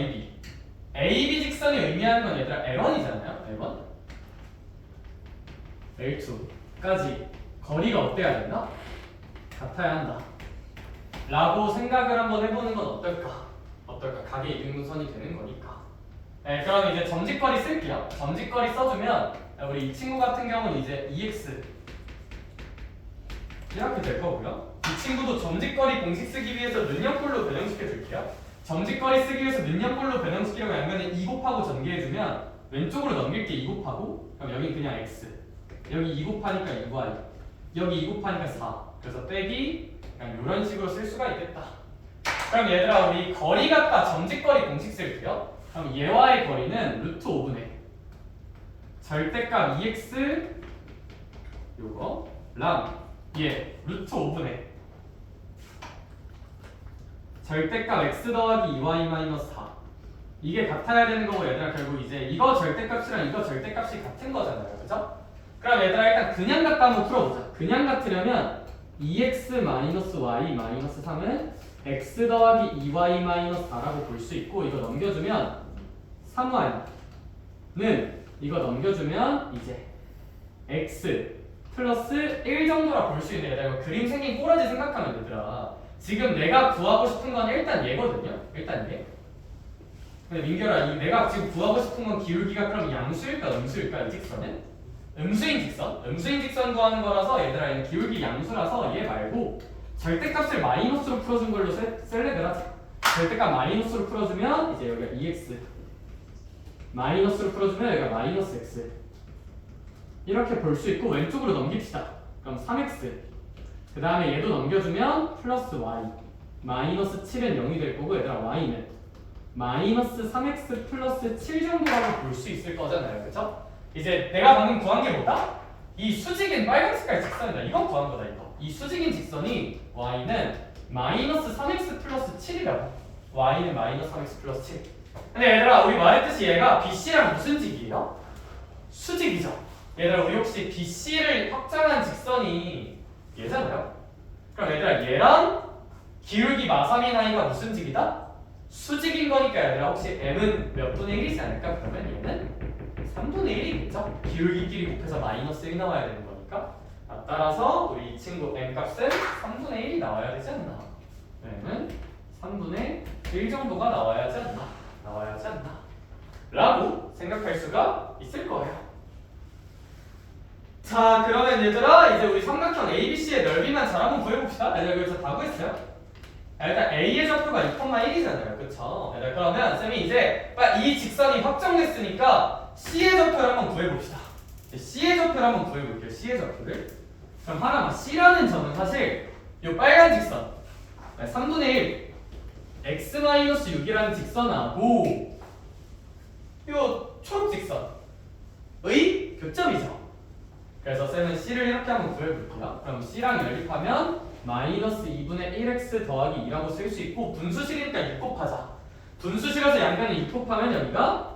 AB 직선이 의미하는 건 얘들아 L1이잖아요. L1 L2까지 거리가 어때야 된다? 같아야 한다 라고 생각을 한번 해보는 건 어떨까? 각의 이등분선이 되는 거니까. 네, 그럼 이제 점직거리 쓸게요. 점직거리 써주면 우리 이 친구 같은 경우는 이제 EX 이렇게 될 거고요. 이 친구도 점직거리 공식 쓰기 위해서 능력꼴로 변형시켜 줄게요. 점직거리 쓰기 위해서 능력꼴로 변형시키려고 하면 2 곱하고 전개해주면 왼쪽으로 넘길게 2 곱하고 그럼 여기 그냥 X 여기 2 곱하니까 2Y 여기 2 곱하니까 4 그래서 빼기 그냥 이런 식으로 쓸 수가 있겠다. 그럼 얘들아 우리 거리 갖다 점직거리 공식 쓸게요. 그럼 얘와의 거리는 루트 5분의 절대값 EX 요거 랑 얘 루트 5분의 절대값 x 더하기 2y 마이너스 4 이게 같아야 되는 거고 얘들아 결국 이제 이거 절대값이랑 이거 절대값이 같은 거잖아요. 그죠? 그럼 얘들아 일단 그냥 같다 한번 풀어보자. 그냥 같으려면 2x 마이너스 y 마이너스 3은 x 더하기 2y 마이너스 4라고 볼 수 있고 이거 넘겨주면 3y는 이거 넘겨주면 이제 x 플러스 1 정도라 볼 수 있네. 얘들아 그림 생긴 꼬라지 생각하면 얘들아 지금 내가 구하고 싶은 건 일단 얘거든요. 일단 얘. 근데 민결아 내가 지금 구하고 싶은 건 기울기가 그럼 양수일까 음수일까 이 직선은? 음수인 직선 구하는 거라서 얘들아 얘는 기울기 양수라서 얘 말고 절대값을 마이너스로 풀어준 걸로 셀렉을 하자. 절대값 마이너스로 풀어주면 이제 여기가 2x 마이너스로 풀어주면 여기가 마이너스 x 이렇게 볼 수 있고 왼쪽으로 넘깁시다. 그럼 3x 그 다음에 얘도 넘겨주면 플러스 y 마이너스 7은 0이 될 거고 얘들아 y는 마이너스 3x 플러스 7 정도라고 볼 수 있을 거잖아요. 그쵸? 이제 내가 방금 구한 게 뭐다? 이 수직인 빨간 색깔 직선이다. 이건 구한 거다 이거. 이 수직인 직선이 y는 마이너스 3x 플러스 7이라고. y는 마이너스 3x 플러스 7. 근데 얘들아 우리 말했듯이 얘가 BC랑 무슨 직이에요? 수직이죠. 얘들아 우리 혹시 BC를 확장한 직선이 얘잖아요. 그럼 얘들아 얘랑 기울기 마삼인 i가 무슨 직이다? 수직인 거니까 얘들아 혹시 m은 몇 분의 1이지 않을까? 그러면 얘는 3분의 1이겠죠? 기울기끼리 곱해서 마이너스 1 나와야 되는 거니까 따라서 우리 이 친구 m 값은 3분의 1이 나와야 되지 않나? m은 3분의 1 정도가 나와야지 않나? 라고 생각할 수가 있을 거예요. 자 그러면 얘들아 이제 우리 삼각형 ABC의 넓이만 잘 한번 구해봅시다. 얘들아 그래서 다 구했어요. 일단 A의 좌표가 2,1이잖아요. 그쵸? 얘들아 그러면 쌤이 이제 이 직선이 확정됐으니까 C의 좌표를 한번 구해봅시다. C의 좌표를 한번 구해볼게요. C의 좌표를 그럼 하나만 C라는 점은 사실 이 빨간 직선 3분의 1 x-6이라는 직선하고 이 초록 직선의 교점이죠. 그래서 쌤은 C를 이렇게 한번 구해볼게요. 그럼 C랑 연립하면 마이너스 2분의 1x 더하기 2라고 쓸 수 있고 분수식이니까 6 곱하자. 분수식에서 양변에 6 곱하면 여기가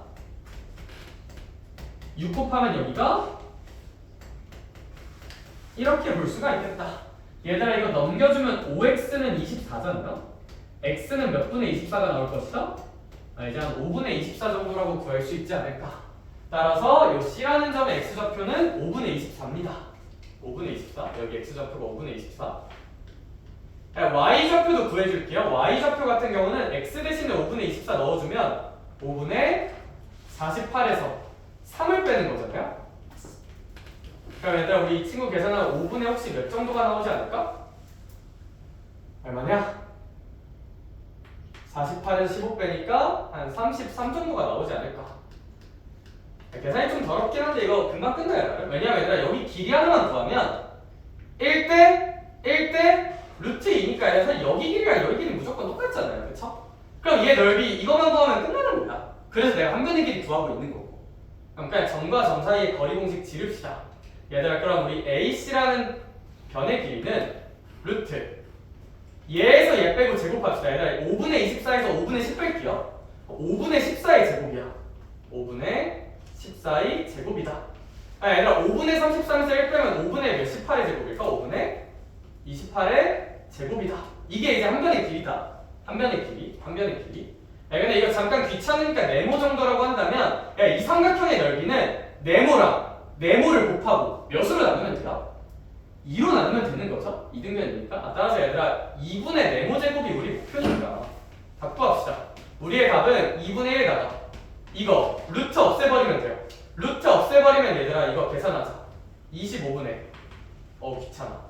이렇게 볼 수가 있겠다. 얘들아 이거 넘겨주면 5x는 24잖아요. x는 몇 분의 24가 나올 것이다? 이제 한 5분의 24 정도라고 구할 수 있지 않을까. 따라서 이 C라는 점의 x좌표는 5분의 24입니다. 5분의 24. 여기 x좌표가 5분의 24. y좌표도 구해줄게요. y좌표 같은 경우는 x 대신에 5분의 24 넣어주면 5분의 48에서 3을 빼는 거잖아요. 그럼 얘들아 우리 이 친구 계산하면 5분의 혹시 몇 정도가 나오지 않을까? 얼마냐? 48에서 15 빼니까 한 33 정도가 나오지 않을까. 계산이 좀 더럽긴 한데 이거 금방 끝나요. 왜냐면 얘들아 여기 길이 하나만 구하면 1대 루트 2니까 사실 여기 길이랑 여기 길이 무조건 똑같잖아요. 그쵸? 그럼 얘 넓이 이것만 구하면 끝나는 거야. 그래서 내가 한 변의 길이 구하고 있는 거고. 그럼 그냥 점과 점 사이의 거리 공식 지릅시다. 얘들아 그럼 우리 AC라는 변의 길이는 루트 얘에서 얘 빼고 제곱합시다. 얘들아 5분의 24에서 5분의 10 뺄게요. 5분의 14의 제곱이야. 5분의 14의 제곱이다. 아 얘들아 5분의 33에서 1 빼면 5분의 몇 18의 제곱일까? 5분의 28의 제곱이다. 이게 이제 한 변의 길이다. 한 변의 길이. 야, 근데 이거 잠깐 귀찮으니까 네모 정도라고 한다면 야, 이 삼각형의 넓이는 네모를 곱하고 몇으로 나누면 돼요? 2로 나누면 되는 거죠? 이등변이니까. 따라서 얘들아 2분의 네모 제곱이 우리 목표니까 답구합시다. 우리의 답은 2분의 1에다가 이거 루트 없애버리면 돼요. 루트 없애버리면 얘들아 이거 계산하자. 25분의 귀찮아.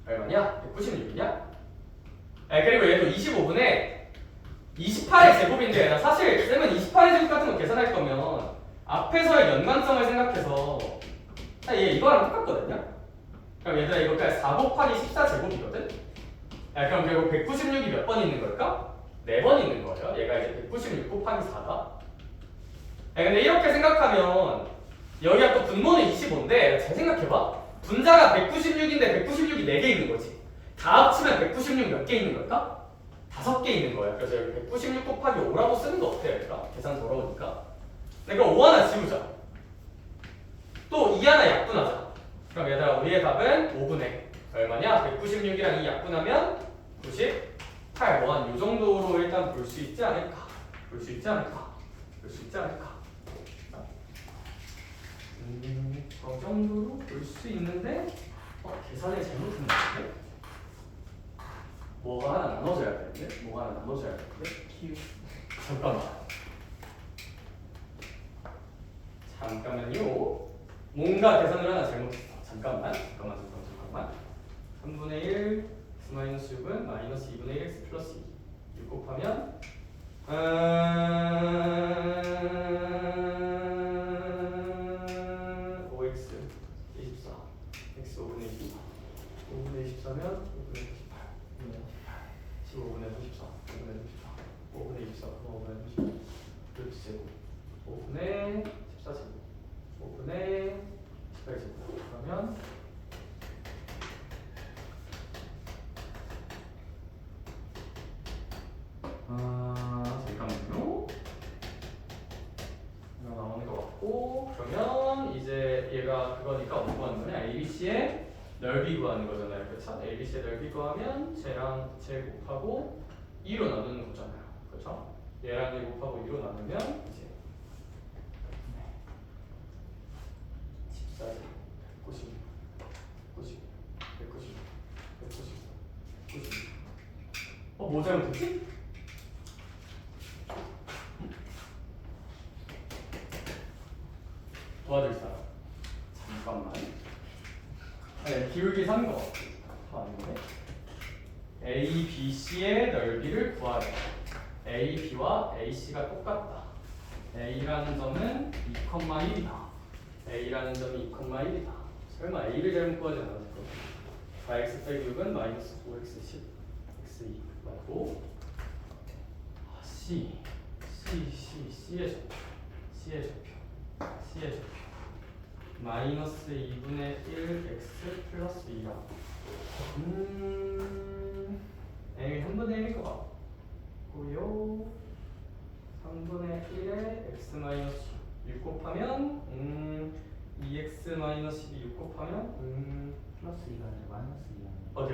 얼마냐? 196이냐? 그리고 얘도 25분의 28의 제곱인데 얘들아 사실 쌤은 28의 제곱 같은 거 계산할 거면 앞에서의 연관성을 생각해서 얘 이거랑 똑같거든요? 그럼 얘들아 이거 그냥 4 곱하기 14제곱이거든? 그럼 결국 196이 몇 번 있는 걸까? 4번 있는 거예요. 얘가 이제 196 곱하기 4다. 근데 이렇게 생각하면 여기가 또 분모는 25인데 잘 생각해봐. 분자가 196인데 196이 4개 있는 거지. 다 합치면 196 몇 개 있는 걸까? 5개 있는 거야. 그래서 여기 196 곱하기 5라고 쓰는 거 어때요? 얘들아? 계산 더러우니까. 그럼 5 하나 지우자. 또 2 하나 약분하자. 그럼 얘들아 우리의 답은 5분의 얼마냐? 196이랑 2 약분하면 98. 뭐 한 요 정도로 일단 볼 수 있지 않을까? 그 정도로 볼 수 있는데 계산을 잘못했는데? 뭐가 하나 나눠져야 되는데? q 잠깐만요. 뭔가 계산을 하나 잘못했어. 잠깐만. 3분의 1 x-6은 마이너스 2분의 1 x 플러스 2 6 곱하면 5x 24 x 5분의 24 5분의 24면 5분의 98 15분의 34 5분의 24 5분의 24 루트 제곱 5분의 14제곱 5분의 18제곱 그러면 잠깐만요. 이거 나오는 것 같고 그러면 이제 얘가 그거니까 어디 구하는 거냐? ABC의 넓이 구하는 거잖아요. 그렇죠? ABC의 넓이 구하면 쟤랑 쟤 곱하고 2로 나누는 거잖아요. 그렇죠? 얘랑 얘 곱하고 2로 나누면 이제 14제곱 190 뭐 잘못했지? 도와줄 사람 잠깐만. 기울기 3거 더 아닌데 A, B, C의 넓이를 구하래. A, B와 AC가 똑같다. A라는 점은 2,1이다. A라는 점이 2,1이다. 설마 A를 잘못 구하지 않았을 거야. 4x 빼기 6은 마이너스 5x 10 x2 맞고 C의 좌표 마이너스 2분의 1 x 플러스 2라 M이 3분의 1일 것 같고요. 3분의 1에 x 마이너스 6 곱하면 2x 마이너스 12 6 곱하면 플러스 2가 아니라 마이너스 2가 아니라 어디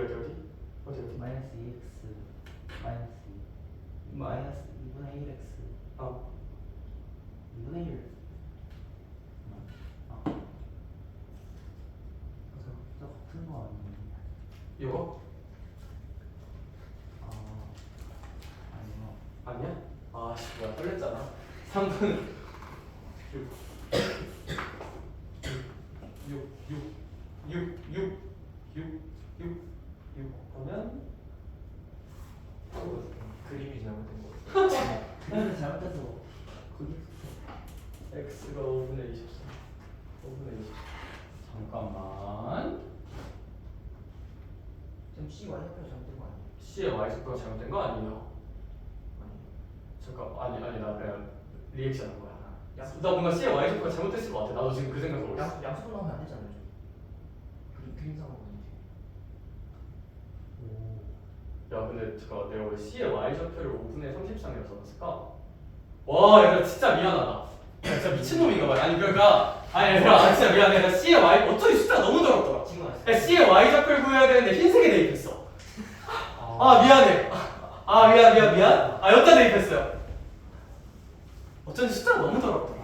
마이너스 2x 마이너스 2 마이너스 2분의 1x 2분의 1 저 같은 거 아니에요? 이거? 아니요. 아니야? 아씨 뭐야 떨렸잖아. 3분 6 곱하면 그림이 잘못된 거 같아요. 그림이 잘못돼서 그게 x가 5분의 24 잠깐만 지금 C Y좌표가 잘못된 거 아니에요? C의 y좌표가 잘못된 거 아니에요? 아니에요. 잠깐 아니 나 그냥 리액션 한 거야. 나 뭔가 C의 Y좌표가 잘못됐을 것 같아. 나도 지금 그 생각을 하고 있어. 양수분 나오면 안 되잖아요. 그림상으로 야 근데 잠깐 내가 왜 C의 Y좌표를 5분의 33이라고 적었을까? 와 얘들아 진짜 미안하다. 야, 진짜 미친놈인가 봐. 아니 그러니까 아니 얘들아 진짜 미안해. 나 C의 Y 어쩐지 숫자가 너무 더럽더라. 친구가 야, C의 Y좌표를 구해야 되는데 흰색에 대입했어. 아 미안해. 아 미안. 아 여기다 대입했어요. 어쩐지 숫자가 너무 더럽더라.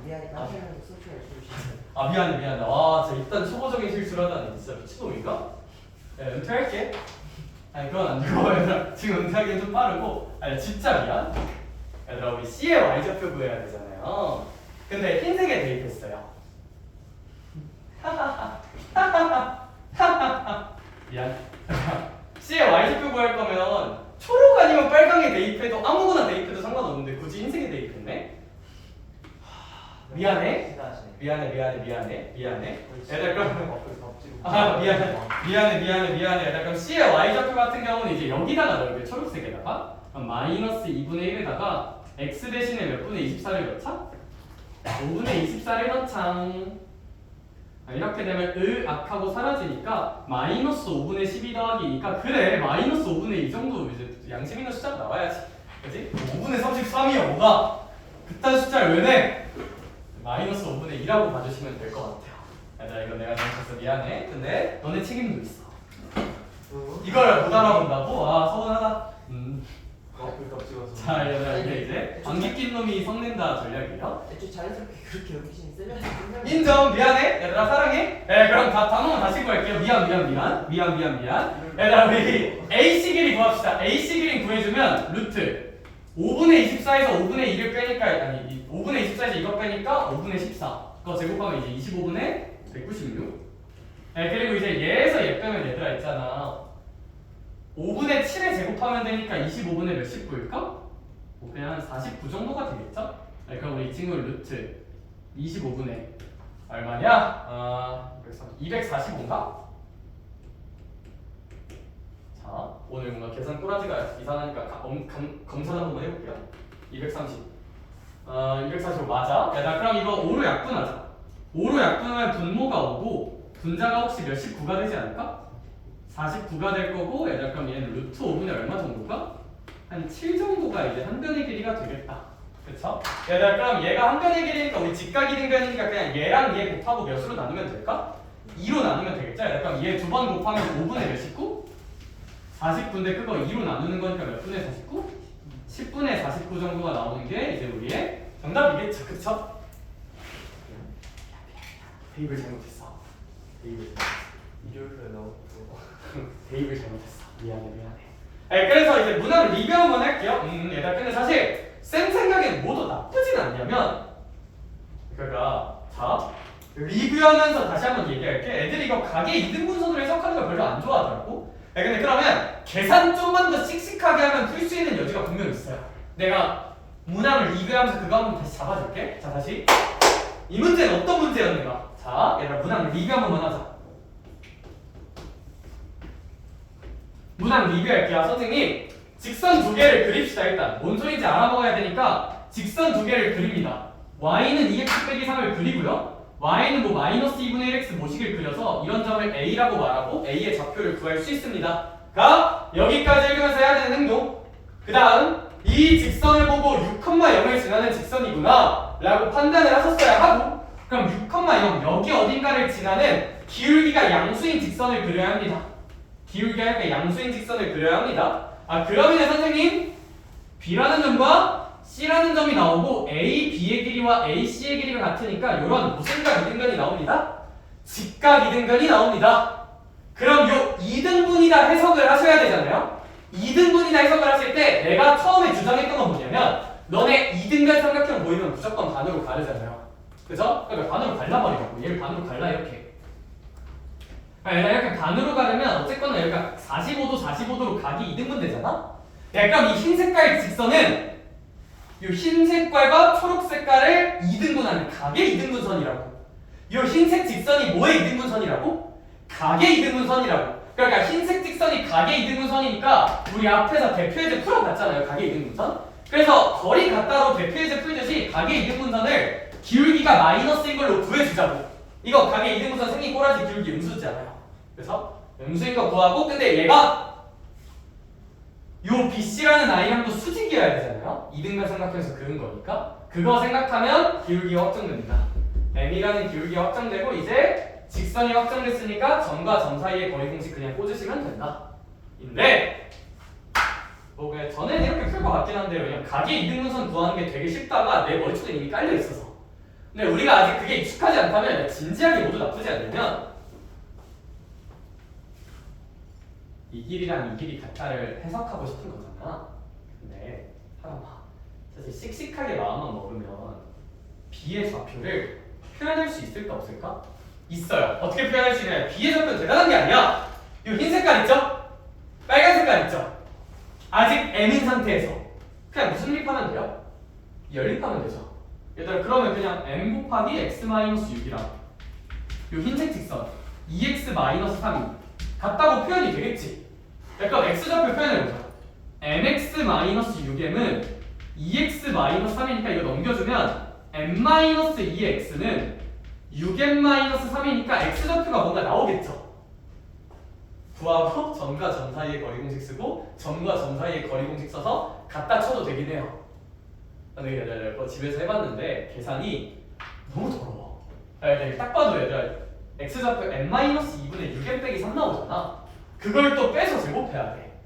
미안해. 깜짝이야. 소주가 주시네. 아 미안해. 와 진짜 일단 초보적인 실수를 하다니 진짜 미친놈인가? 야 은퇴할게. 아니 그건 안 되고 얘들아 지금 은퇴하기엔 좀 빠르고 아니 진짜 미안. 얘들아 우리 C의 Y좌표 구해야 되잖아요. 근데 흰색에 대입했어요. 미안. C의 Y좌표 구할 거면 초록 아니면 빨강에 대입해도 아무거나 대입해도 상관없는데 굳이 흰색에 대입했네? 미안해. 미안해. 얘들아 그럼 미안해. 그럼 C의 Y좌표 같은 경우는 이제 여기다가 넣을게. 초록색에다가 그럼 마이너스 2분의 1에다가 x 대신에 몇 분의 24를 넣자? 5분의 24를 넣자. 이렇게 되면 악하고 사라지니까 마이너스 5분의 12 더하기니까 그래 마이너스 5분의 2 정도 이제 양심 있는 숫자가 나와야지. 그치? 5분의 33이야 뭐가? 그딴 숫자를 왜 내? 마이너스 5분의 2라고 봐주시면 될 것 같아요. 얘들아 이거 내가 잘못했어 미안해. 근데 너네 책임도 있어. 이걸 못 알아본다고? 아 서운하다. 자 얘들아 이게 방귀 낀 놈이 성낸다 전략이에요. 애초에 자연스럽게 그렇게 여기시는 쓰면 인정. 미안해. 얘들아 사랑해. 그럼 단어만 다시 구할게요. 미안. 얘들아 우리 AC 길이 구합시다. AC 길이 구해주면 루트 5분의 24에서 5분의 2를 빼니까 아니 5분의 24에서 이거 빼니까 5분의 14 그거 제곱하면 이제 25분의 196. 그리고 이제 얘에서 얘 빼면 얘들아 있잖아 5분의 7에 제곱하면 되니까 25분의 몇십 구일까? 뭐 그냥 49 정도가 되겠죠? 그럼 우리 이 친구 루트 25분의 얼마냐? 245인가? 자 오늘 뭔가 계산 꼬라지가 이상하니까 검사 한번 해볼게요. 230 245 맞아? 나 그럼 이거 5로 약분하자. 5로 약분하면 분모가 오고 분자가 혹시 몇십 9가 되지 않을까? 49가 될 거고 얘들아 그럼 얘는 루트 5분의 얼마 정도가? 한 7 정도가 이제 한 변의 길이가 되겠다. 그쵸? 얘들아 그럼 얘가 한 변의 길이니까 우리 직각 이등변이니까 그냥 얘랑 얘 곱하고 몇으로 나누면 될까? 2로 나누면 되겠죠? 얘들아 그럼 얘 두 번 곱하면 5분의 몇십 9? 49인데 그거 2로 나누는 거니까 몇 분의 49? 10분의 49 정도가 나오는 게 이제 우리의 정답이겠죠? 그쵸? 대입을 잘못했어. 일요일에 나오고 대입을 잘못했어. 미안해. 그래서 이제 문항을 리뷰 한번 할게요. 얘들아 근데 사실 쌤 생각엔 뭐도 나쁘진 않냐면 그러니까 자 리뷰하면서 다시 한번 얘기할게. 애들이 이거 가계 2등분선으로 해석하는 걸 별로 안 좋아하더라고. 근데 그러면 계산 좀만 더 씩씩하게 하면 풀 수 있는 여지가 분명 있어요. 내가 문항을 리뷰하면서 그거 한번 다시 잡아줄게. 자 다시 이 문제는 어떤 문제였는가? 자 얘들아 문항 리뷰 한 번만 하자. 문항 리뷰할게요. 선생님 직선 두 개를 그립시다. 일단 뭔 소리인지 알아먹어야 되니까 직선 두 개를 그립니다. y는 2x 빼기 3을 그리고요. y는 뭐 마이너스 2분의 1x 모식을 그려서 이런 점을 a라고 말하고 a의 좌표를 구할 수 있습니다. 가 여기까지 읽으면서 해야 되는 행동. 그 다음 이 직선을 보고 6,0을 지나는 직선이구나 라고 판단을 하셨어야 하고 그럼 6,0 여기 어딘가를 지나는 기울기가 양수인 직선을 그려야 합니다. 기울기가 양수인 직선을 그려야 합니다. 그러면 선생님 B라는 점과 C라는 점이 나오고 A, B의 길이와 A, C의 길이가 같으니까 이런 무슨 각 이등변이 나옵니다. 직각 이등변이 나옵니다. 그럼 요 2등분이다 해석을 하셔야 되잖아요. 2등분이다 해석을 하실 때 내가 처음에 주장했던 건 뭐냐면 너네 2등변 삼각형 보이면 무조건 반으로 가르잖아요. 그죠? 그러니까 반으로 갈라버리라고. 얘를 반으로 갈라 이렇게. 이렇게 반으로 가르면 어쨌거나 여기가 45도로 각이 2등분 되잖아? 그럼 이 흰 색깔 직선은 이 흰 색깔과 초록 색깔을 2등분하는 각의 2등분선이라고. 이 흰색 직선이 뭐의 2등분선이라고? 각의 2등분선이라고. 그러니까 흰색 직선이 각의 2등분선이니까 우리 앞에서 대표해제 풀어봤잖아요. 각의 2등분선. 그래서 거리 같다로 대표이제 풀듯이 각의 이등분선을 기울기가 마이너스인 걸로 구해주자고. 이거 각의 이등분선 생긴 꼬라지 기울기 음수잖아요. 그래서 음수인 거 구하고, 근데 얘가 요 BC라는 아이랑도 수직이어야 되잖아요. 이등변 생각해서 그은 거니까. 그거 생각하면 기울기가 확정됩니다. M이라는 기울기가 확정되고, 이제 직선이 확정됐으니까 점과 점 사이의 거리 공식 그냥 꽂으시면 된다. 인데 뭐 그냥 전에는 이렇게 풀 것 같긴 한데요. 그냥 각의 이등분선 구하는 게 되게 쉽다가 내 머릿속에 이미 깔려 있어서. 근데 우리가 아직 그게 익숙하지 않다면, 진지하게 모두 나쁘지 않으면 이 길이랑 이 길이 같다를 해석하고 싶은 거잖아. 근데 사람아, 사실 씩씩하게 마음만 먹으면 B의 좌표를 표현할 수 있을까 없을까? 있어요. 어떻게 표현할 수 있냐면, B의 좌표는 대단한 게 아니야. 이 흰 색깔 있죠? 빨간 색깔 있죠? 아직 M인 상태에서 그냥 무슨 립하면 돼요? 연립하면 되죠. 얘들아, 그러면 그냥 M 곱하기 X-6이랑 요 흰색 직선 2X-3이 같다고 표현이 되겠지. 그럼 X좌표 표현해보자. MX-6M은 2X-3이니까 이거 넘겨주면 M-2X는 6M-3이니까 X좌표가 뭔가 나오겠죠. 구하고 점과 점 사이의 거리 공식 쓰고, 점과 점 사이의 거리 공식 써서 갖다 쳐도 되긴 해요. 근데 얘들아, 이거 집에서 해봤는데 계산이 너무 더러워. 딱 봐도 얘들아, X좌표 M-2분의 6M 빼기 3 나오잖아. 그걸 또 빼서 제곱해야 돼.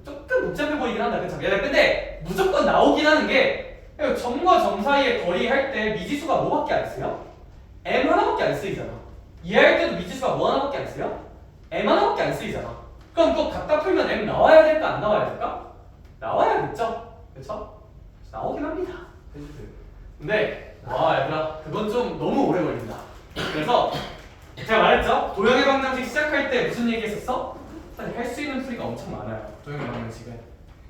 조금 복잡해 보이긴 한다, 그쵸? 얘들아, 근데 무조건 나오긴 하는 게, 점과 점 사이의 거리 할 때 미지수가 뭐밖에 안 쓰여? M 하나밖에 안 쓰이잖아. 이해할 때도 미지수가 뭐 하나밖에 안 쓰여? M 하나밖에 안 쓰이잖아. 그럼 그거 갖다 풀면 M 나와야 될까 안 나와야 될까? 나와야겠죠? 그쵸? 나오긴 합니다. 근데 와 얘들아, 그건 좀 너무 오래 걸린다. 그래서 제가 말했죠? 도형의 방정식 시작할 때 무슨 얘기 했었어? 사실 할 수 있는 풀이가 엄청 많아요, 도형의 방정식은.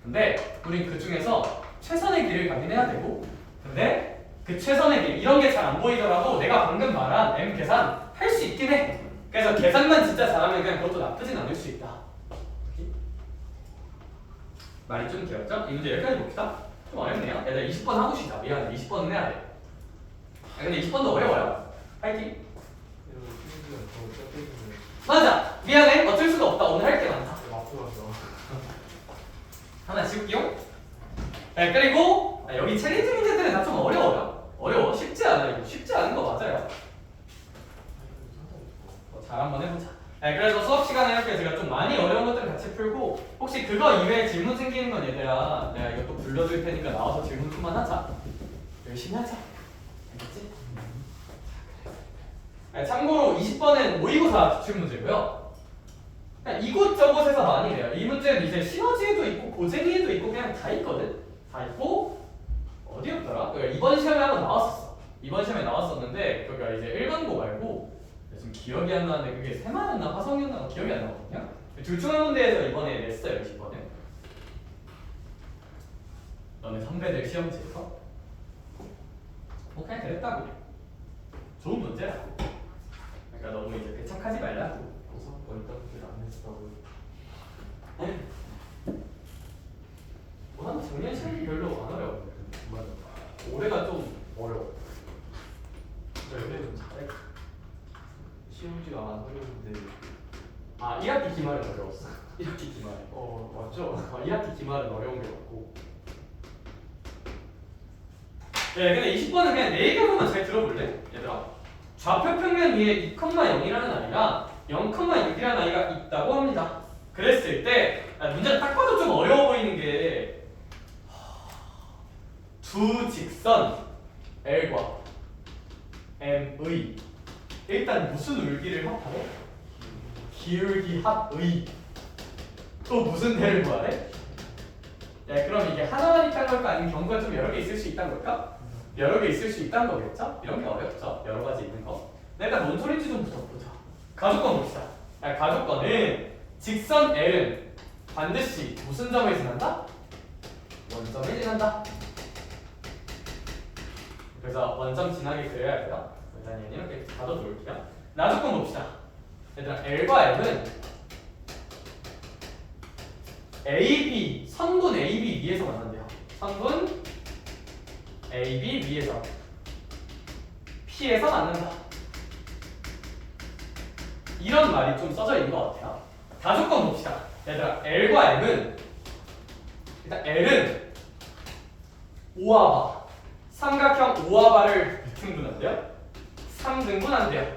근데 우린 그 중에서 최선의 길을 가긴 해야 되고, 근데 그 최선의 길, 이런 게 잘 안 보이더라도 내가 방금 말한 M 계산 할 수 있긴 해. 그래서 계산만 진짜 잘하면 그냥 그것도 나쁘진 않을 수 있다. 말이 좀 길었죠? 이 문제 여기까지 봅시다. 좀 어렵네요. 얘들 20번 하고 싶다. 미안해, 20번은 해야 돼. 근데 20번도 어려워요. 파이팅. 맞아, 미안해, 어쩔 수가 없다. 오늘 할 게 많다. 하나 지울게요. 네, 그리고 여기 챌린지 문제들은 다 좀 어려워요. 어려워. 쉽지 않아. 이거 쉽지 않은 거 맞아요. 잘 한번 해보자. 네, 그래서 수업 시간에 이렇게 제가 좀 많이 어려운 것들 같이 풀고, 혹시 그거 이외에 질문 생기는 건 얘들아, 내가 이거 또 불러줄 테니까 나와서 질문 그만하자. 열심히 하자. 알겠지? 네, 참고로 20번은 모의고사 기출문제고요. 그냥 이곳저곳에서 많이 해요. 이 문제는 이제 시너지에도 있고 고쟁이에도 있고 그냥 다 있거든. 다 있고 어디였더라? 그러니까 이번 시험에 한번 나왔었어. 이번 시험에 나왔었는데 그러니까 이제 일반고 말고 지금 기억이 안 나는데 그게 세마였나 화성이었나 기억이 안 나거든요. 둘 중 한 군데에서 이번에 냈어요. 20번에. 너네 선배들 시험지에서 뭐 그냥 그랬다고. 좋은 문제라고. 그러니까 너무 이제 배척하지 말라고. 안 했다고요. 난 작년 시험이 별로 안 어려워. 맞아. 올해가 좀 어려워. 근데 좀 잘해. 시험지가 안 어려운데. 아 1학기 기말은 어려웠어. 1학기 기말. 맞죠? 1학기 기말은 어려운 게 없고. 네, 근데 20번은 그냥 내 얘기로만 잘 들어볼래? 얘들아. 좌표 평면 위에 2,0이라는 아이가 0,6이라는 아이가 있다고 합니다. 그랬을 때 문제는 딱 봐도 좀 어려워 보이는 게 두 직선 L과 M의 일단 무슨 울기를 합하래? 기울기 합의. 또 무슨 대를 구하래? 야, 그럼 이게 하나만 있다는 걸까? 아니면 경우가 좀 여러 개 있을 수 있다는 걸까? 여러 개 있을 수 있다는 거겠죠? 이런 게 어렵죠? 여러 가지 있는 거. 일단 뭔 소리인지 좀 보자. 가족권 봅시다. 가족권은 직선 L은 반드시 무슨 점을 지난다? 원점을 지난다. 그래서 원점 지나게 그려야 돼요. 일단 얘는 이렇게 가둬놓을게요. 나조건 봅시다. 얘들아, L과 M은 AB, 선분 AB 위에서 만난대요. 선분 AB 위에서 P에서 맞는다. 이런 말이 좀 써져 있는 것 같아요. 다조건 봅시다. 얘들아, L과 M은 일단 L은 오아바, 삼각형 오아바를 몇 등분한대요? 3등분한대요.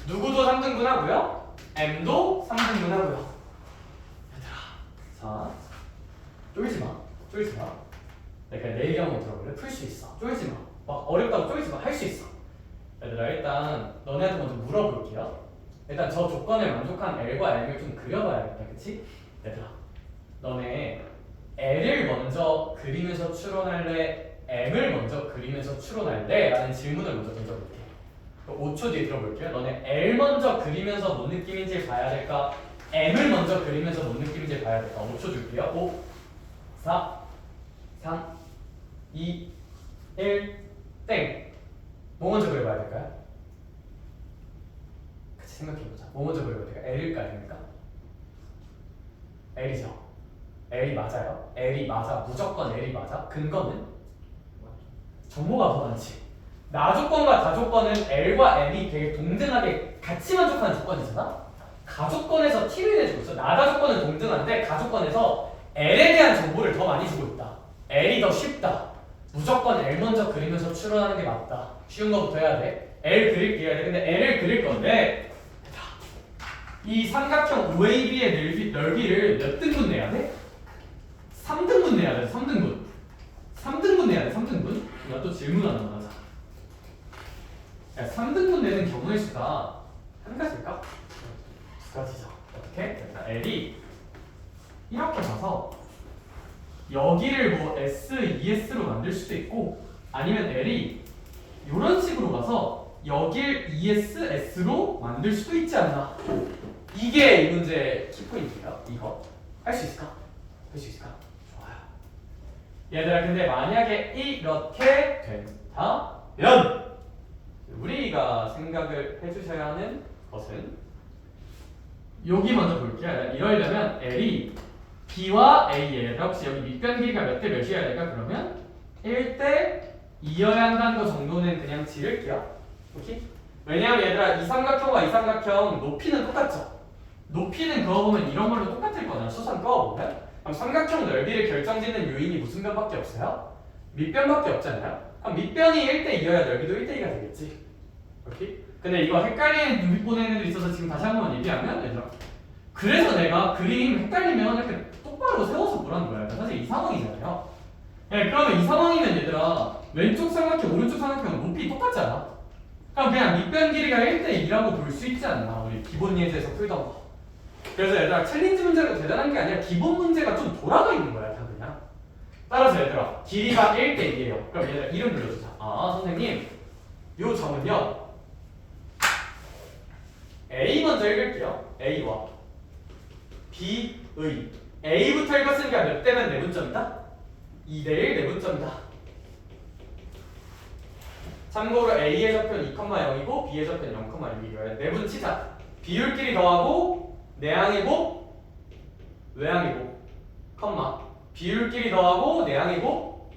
누구도 3등분하고요. M도 3등분하고요. 얘들아, 자, 쫄지 마. 내가 내 얘기 한번 들어볼래? 풀 수 있어. 쫄지 마. 막 어렵다고 쫄지 마. 할 수 있어. 얘들아, 일단 너네한테 먼저 물어볼게요. 일단 저 조건에 만족한 L과 M을 좀 그려봐야겠다. 그치? 얘들아, 너네 L을 먼저 그리면서 추론할래? M을 먼저 그리면서 추론할래? 라는 질문을 먼저 던져볼게. 5초 뒤에 들어볼게요. 너네 L 먼저 그리면서 뭔 느낌인지 봐야 될까? M을 먼저 그리면서 뭔 느낌인지 봐야 될까? 5초 줄게요. 5, 4, 3, 2, 1, 땡! 뭐 먼저 그려봐야 될까요? 같이 생각해보자. 뭐 먼저 그려봐야 될까? L일까? M일까? L이죠. L이 맞아요. L이 맞아. 무조건 L이 맞아. 근거는? 정보가 더 많지. 나조건과 다조건은 L과 M이 되게 동등하게 같이 만족하는 조건이잖아? 가조건에서 T를 내주고 있어. 나다조건은 동등한데 가조건에서 L에 대한 정보를 더 많이 주고 있다. L이 더 쉽다. 무조건 L 먼저 그리면서 추론하는 게 맞다. 쉬운 거부터 해야 돼. L 그릴게요. 근데 L을 그릴 건데 이 삼각형 OAB의 넓이를 몇 등분 내야 돼? 3등분 내야 돼. 3등분 내야 돼. 3등분. 나 또 질문 하나 하자. 야, 3등분 내는 경우의 수가 한 가지일까? 두 가지죠. 어떻게? 그러니까 L이 이렇게 가서 여기를 뭐 S, ES로 만들 수도 있고 아니면 L이 이런 식으로 가서 여길 ES, S로 만들 수도 있지 않나. 이게 이 문제의 키포인트예요. 이거 할 수 있을까? 할 수 있을까? 좋아요. 얘들아, 근데 만약에 이렇게 된다면 우리가 생각을 해주셔야 하는 것은 여기 먼저 볼게요. 이러려면 L이 B와 A예요. 혹시 여기 밑변 길이가 몇 대 몇이어야 될까? 그러면 1대 2여야 한다는 거 정도는 그냥 지를게요. 오케이? 왜냐면 얘들아, 이 삼각형과 이 삼각형 높이는 똑같죠? 높이는 그어보면 이런 걸로 똑같을 거잖아. 수선 그어보면. 그럼 삼각형 넓이를 결정짓는 요인이 무슨 변밖에 없어요? 밑변밖에 없잖아요. 그럼 밑변이 1대 2여야 넓이도 1대 2가 되겠지. 오케이? 근데 이거 헷갈리는 눈빛 보내는 애들 있어서 지금 다시 한번 얘기하면 얘들아, 그래서 내가 그림 헷갈리면 이렇게 똑바로 세워서 보라는 거야. 사실 이 상황이잖아요. 네, 그러면 이 상황이면 얘들아, 왼쪽 삼각형, 오른쪽 삼각형 높이 똑같잖아. 그럼 그냥 밑변 길이가 1대 2라고 볼 수 있지 않나? 우리 기본 예제에서 풀던 거. 그래서 얘들아, 챌린지 문제가 대단한 게 아니라 기본 문제가 좀 돌아가 있는 거야, 다 그냥. 따라서 얘들아, 길이가 1대 2예요. 그럼 얘들아, 이름 불러주자. 아, 선생님, 요 점은요, A 먼저 읽을게요. A와 B의 A부터 읽었으니까 몇 대면 내분점이다? 2대1 내분점이다. 참고로 A의 좌표는 2,0이고 B의 좌표는 0,6이고요. 내분 치자. 비율끼리 더하고 내항의 곱, 외항의 곱, 컴마. 비율끼리 더하고 내항의 곱,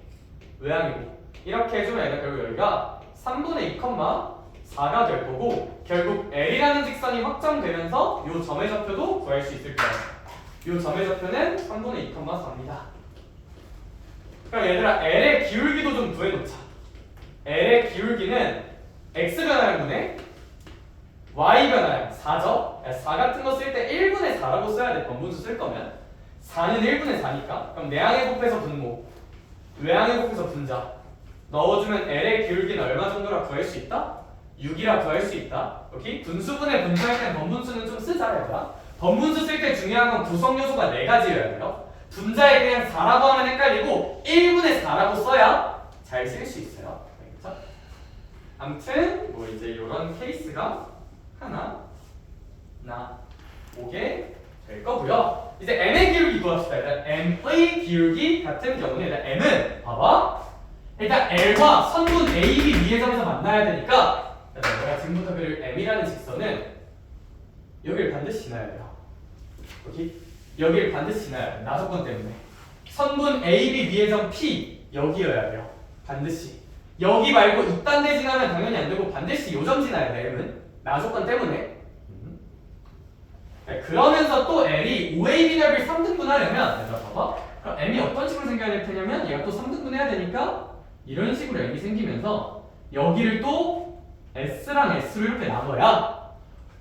외항의 곱. 이렇게 해주면 얘가 결국 여기가 3분의 2, 4가 될 거고, 결국 L이라는 직선이 확정되면서 이 점의 좌표도 구할 수 있을 거예요. 이 점의 좌표는 3분의 2, 4입니다. 그럼 얘들아, L의 기울기도 좀 구해놓자. L의 기울기는 X변화량분의 Y변화량 4죠? 4 같은 거 쓸 때 1분의 4라고 써야 돼. 번분수 쓸 거면 4는 1분의 4니까. 그럼 내항의 곱해서 분모, 외항의 곱해서 분자 넣어주면 L의 기울기는 얼마 정도라 구할 수 있다? 6이라 구할 수 있다. 오케이? 분수분의 분자일 때는 번분수는 좀 쓰자, 얘들아. 번분수 쓸 때 중요한 건 구성 요소가 4가지여야 돼요. 분자에 그냥 4라고 하면 헷갈리고 1분의 4라고 써야 잘 쓸 수 있어요. 알겠죠? 아무튼 뭐 이제 이런 케이스가 하나 오게 될 거고요. 이제 M의 기울기 구합시다. 일단 M의 기울기 같은 경우는 일단 M은 봐봐. 일단 L과 선분 AB 위의 점에서 만나야 되니까 내가 지금부터 그릴 M이라는 직선은 여기를 반드시 지나야 돼요. 오케이? 여기를 반드시 지나야 돼. 나조건 때문에. 선분 AB 위의 점 P 여기여야 돼요. 반드시. 여기 말고 이딴 데 지나면 당연히 안 되고 반드시 요 점 지나야 돼. M은 나 조건 때문에. 그러면서 또 L이 OAB 넓이를 3등분 하려면 얘들아 봐봐. 그럼 M이 어떤 식으로 생겨야 될 테냐면 얘가 또 3등분 해야 되니까 이런 식으로 M이 생기면서 여기를 또 S랑 S로 이렇게 나눠야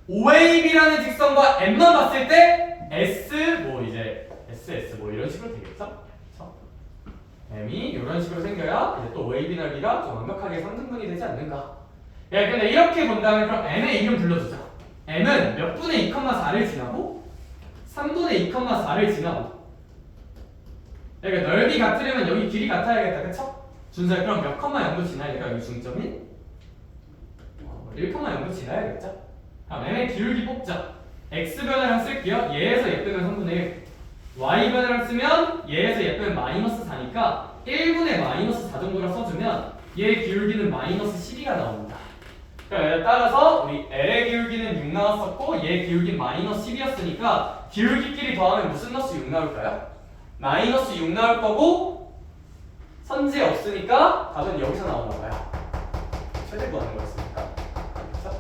OAB라는 직선과 M만 봤을 때 S 뭐 이제 SS 뭐 이런 식으로 되겠죠? 그쵸? M이 이런 식으로 생겨야 이제 또 OAB 넓이가 좀 완벽하게 3등분이 되지 않는가. 야 근데 이렇게 본다면 그럼 M의 이름 불러주자. M은 몇 분의 2,4를 지나고 3분의 2,4를 지나고 그러니까 넓이 같으려면 여기 길이 같아야겠다. 그쵸? 준서야 그럼 몇 컴마 0도 지나니까 여기 중점인 1,0도 지나야겠죠? 그럼 M의 기울기 뽑자. X변이랑 쓸게요. 얘에서 얘 빼면 3분의 1 Y변이랑 쓰면 얘에서 얘 빼면 마이너스 4니까 1분의 마이너스 4 정도라 써주면 얘의 기울기는 마이너스 12가 나옵니다. 그러니까 따라서 우리 L의 기울기는 6 나왔었고 얘의 기울기는 마이너스 10이었으니까 기울기끼리 더하면 무슨 너스 6 나올까요? 마이너스 6 나올 거고 선지에 없으니까 답은 여기서 나오나 봐요. 최대 구하는 거였으니까. 그래서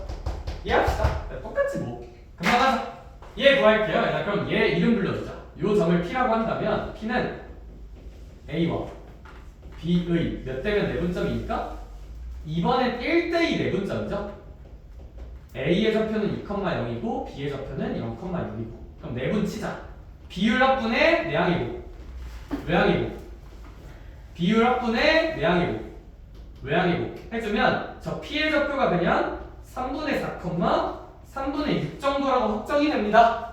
이해합시다. 똑같지 뭐. 금방 하자. 얘 구할게요. 자, 그럼 얘 이름 불러주자. 요 점을 P라고 한다면 P는 A와 B의 몇 대면 내분점이니까 이번엔 1대2 내분점이죠. A의 좌표는 2,0이고 B의 좌표는 0,6이고 그럼 내분 치자. 비율 합분의 내항이고 외항이고 비율 합분의 내항이고 외항이고 해주면 저 P의 좌표가 그냥 3분의 4, 3분의 6 정도라고 확정이 됩니다.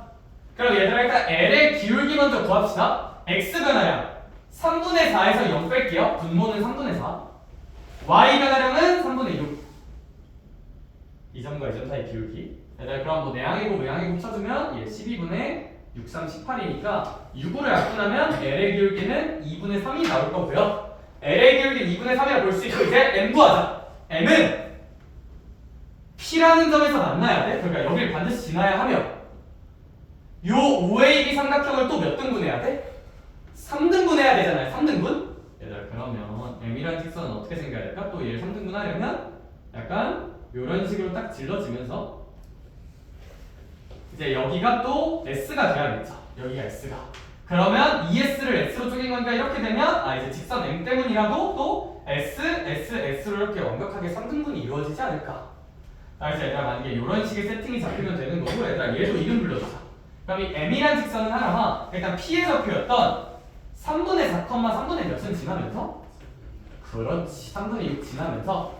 그럼 얘들아 일단 L의 기울기 먼저 구합시다. X 변화량 3분의 4에서 0 뺄게요. 분모는 3분의 4 Y 변화량은 3분의 6 이 점과 이 점 사이 기울기. 얘들아 그럼 뭐 내항이고 외항이고 붙여주면 얘 12분의 6, 3, 18이니까 6으로 약분하면 L의 기울기는 2분의 3이 나올 거고요. L의 기울기는 2분의 3이라 볼 수 있고 이제 M 구하자. M은 P라는 점에서 만나야 돼. 그러니까 여기를 반드시 지나야 하며 요 OAB 삼각형을 또 몇 등분 해야 돼? 3등분 해야 되잖아요. 3등분? 얘들아 그러면 M이라는 직선은 어떻게 생겨야 될까? 또 얘를 3등분 하려면 약간 이런 식으로 딱 질러지면서 이제 여기가 또 S가 돼야겠죠. 여기가 S가. 그러면 ES를 S로 쪼갠 거니까 이렇게 되면 이제 직선 M 때문이라도 또 S, S, S로 이렇게 완벽하게 3등분이 이루어지지 않을까. 그래서 얘들아 만약에 이런 식의 세팅이 잡히면 되는 거고 얘들아 얘도 이름 불러주자. 그럼 이 M이란 직선은 하나가 일단 P의 좌표였던 3분의 4, 3분의 몇은 지나면서 그렇지 3분의 6 지나면서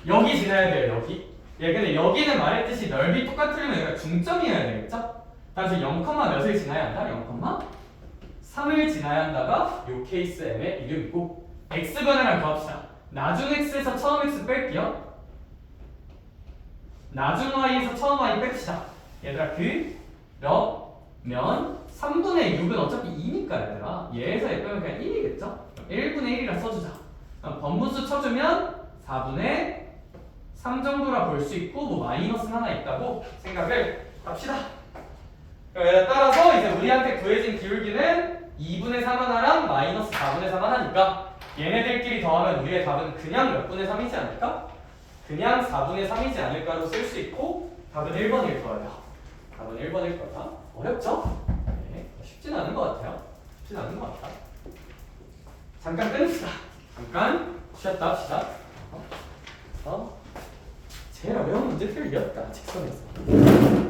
여기 지나야 돼요. 여기. 예, 근데 여기는 말했듯이 넓이 똑같으려면 여기가 중점이어야 되겠죠? 따라서 0, 몇을 지나야 한다? 0, 3을 지나야 한다가 요 케이스 M의 이름이고 X변화량 구합시다. 나중 X에서 처음 X 뺄게요. 나중 Y에서 처음 Y 뺍시다. 얘들아 그러면 3분의 6은 어차피 2니까 얘들아 얘에서 얘 빼면 그냥 1이겠죠? 1분의 1이라 써주자. 그럼 번분수 쳐주면 4분의 3 정도라 볼 수 있고 뭐 마이너스는 하나 있다고 생각을 합시다. 따라서 이제 우리한테 구해진 기울기는 2분의 3 하나랑 마이너스 4분의 3 하나니까 얘네들끼리 더하면 우리의 답은 그냥 몇 분의 3이지 않을까? 그냥 4분의 3이지 않을까로 쓸 수 있고 답은 1번일 거예요. 답은 1번일 거다. 어렵죠? 네, 쉽진 않은 것 같아요. 쉽진 않은 것 같다. 잠깐 끊읍시다. 잠깐 쉬었다 합시다. 제일 어려운 문제 틀렸다. 직선에서.